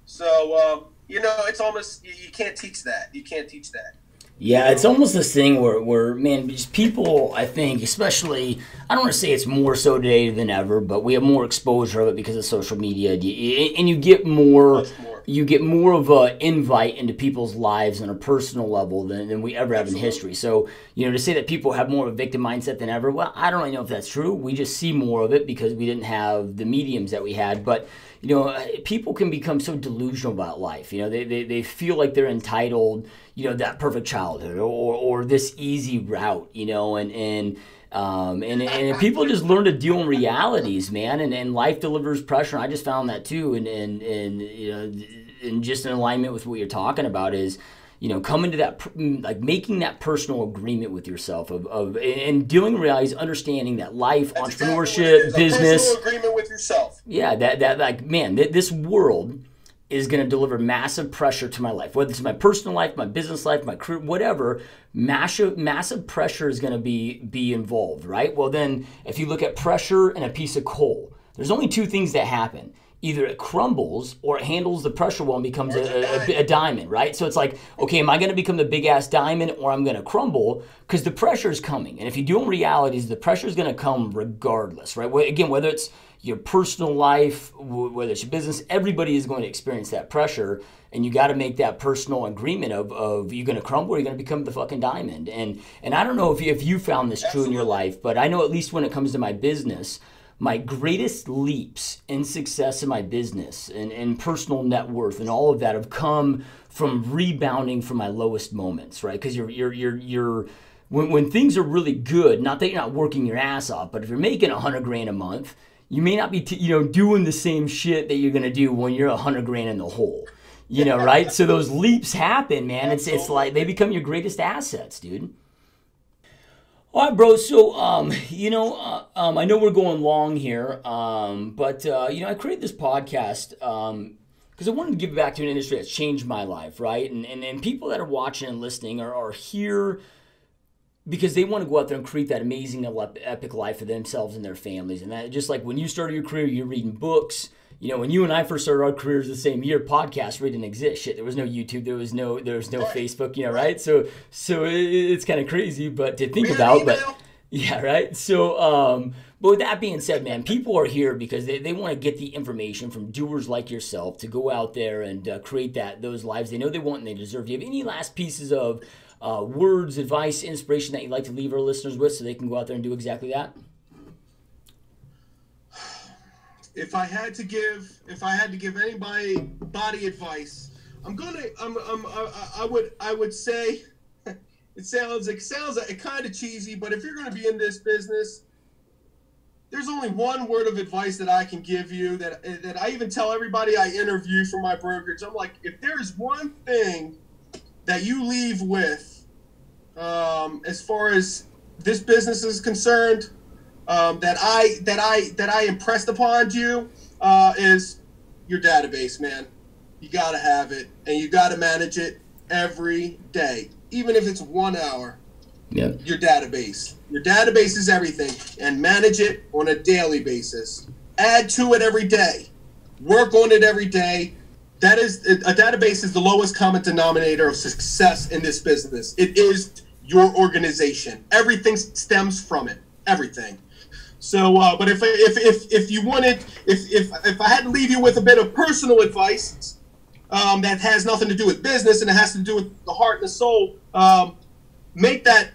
So, you know, it's almost, you can't teach that. You can't teach that. Yeah, it's almost this thing where man, just people, I think, especially, I don't want to say it's more so today than ever, but we have more exposure of it because of social media, and you get more of an invite into people's lives on a personal level than we ever have in history. So, you know, to say that people have more of a victim mindset than ever, well, I don't really know if that's true. We just see more of it because we didn't have the mediums that we had. But, you know, people can become so delusional about life. You know, they feel like they're entitled, you know, that perfect childhood or this easy route, you know, and people just learn to deal in realities, man, and life delivers pressure. I just found that too, and you know, and just in alignment with what you're talking about is, you know, coming to that, like making that personal agreement with yourself of and dealing in realities, understanding that life, that's entrepreneurship, exactly business, personal agreement with yourself. Yeah, that like, man, this world is going to deliver massive pressure to my life, whether it's my personal life, my business life, my career, whatever. Massive pressure is going to be involved, right? Well, then if you look at pressure and a piece of coal, there's only two things that happen. Either it crumbles or it handles the pressure well and becomes a diamond, right? So it's like, okay, am I going to become the big ass diamond or I'm going to crumble? Because the pressure is coming. And if you do in realities, the pressure is going to come regardless, right? Again, whether it's your personal life, whether it's your business, everybody is going to experience that pressure. And you got to make that personal agreement of you're going to crumble or you're going to become the fucking diamond. And I don't know if you found this true in your life, but I know at least when it comes to my business, my greatest leaps in success in my business and personal net worth and all of that have come from rebounding from my lowest moments, right? Because you're when things are really good, not that you're not working your ass off, but if you're making $100,000 a month, you may not be, doing the same shit that you're going to do when you're 100 grand in the hole, right? So those leaps happen, man. It's like they become your greatest assets, dude. All right, bro. So, I know we're going long here, but I created this podcast because I wanted to give back to an industry that's changed my life, right? And people that are watching and listening are here because they want to go out there and create that amazing, epic life for themselves and their families. And that, just like when you started your career, you're reading books. When you and I first started our careers the same year, podcasts really didn't exist. Shit, there was no YouTube, there was no Facebook, right? So it's kind of crazy, but to think about, but yeah, right. So, but with that being said, man, people are here because they want to get the information from doers like yourself to go out there and create those lives they know they want and they deserve. Do you have any last pieces of words, advice, inspiration that you'd like to leave our listeners with so they can go out there and do exactly that? If I had to give anybody advice, I would say it sounds kind of cheesy, but if you're going to be in this business, there's only one word of advice that I can give you that I even tell everybody I interview for my brokerage. I'm like, if there's one thing that you leave with, as far as this business is concerned, that I impressed upon you is your database, man. You gotta have it, and you gotta manage it every day, even if it's 1 hour. Yeah. Your database is everything, and manage it on a daily basis. Add to it every day. Work on it every day. A database is the lowest common denominator of success in this business. It is your organization. Everything stems from it. Everything. So, but if I had to leave you with a bit of personal advice that has nothing to do with business and it has to do with the heart and the soul, make that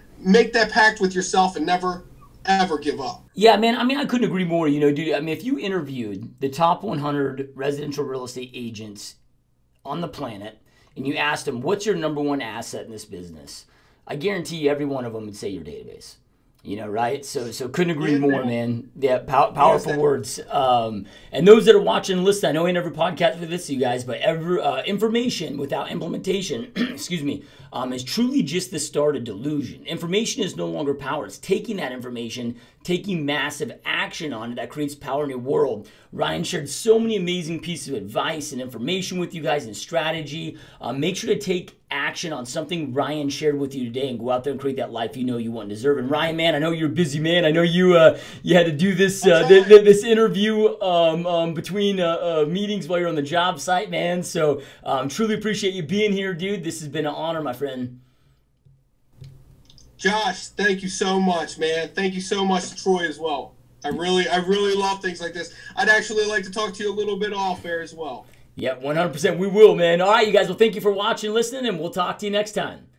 pact with yourself and never ever give up. Yeah, man. I mean, I couldn't agree more. Dude. I mean, if you interviewed the top 100 residential real estate agents on the planet and you asked them, "What's your number one asset in this business?" I guarantee you, every one of them would say your database. Right? So couldn't agree more, man. Yeah, powerful words. And those that are watching and listening, I know in every podcast for this, you guys, but every information without implementation, excuse me, is truly just the start of delusion. Information is no longer power. It's taking that information, taking massive action on it that creates power in your world. Ryan shared so many amazing pieces of advice and information with you guys and strategy. Make sure to take action on something Ryan shared with you today and go out there and create that life you know you want and deserve. And Ryan, man, I know you're a busy man. I know you had to do this this interview between meetings while you're on the job site, man. So truly appreciate you being here, dude. This has been an honor, my friend. Josh, thank you so much, man. Thank you so much to Troy as well. I really love things like this. I'd actually like to talk to you a little bit off air as well. Yep, 100%. We will, man. All right, you guys. Well, thank you for watching, listening, and we'll talk to you next time.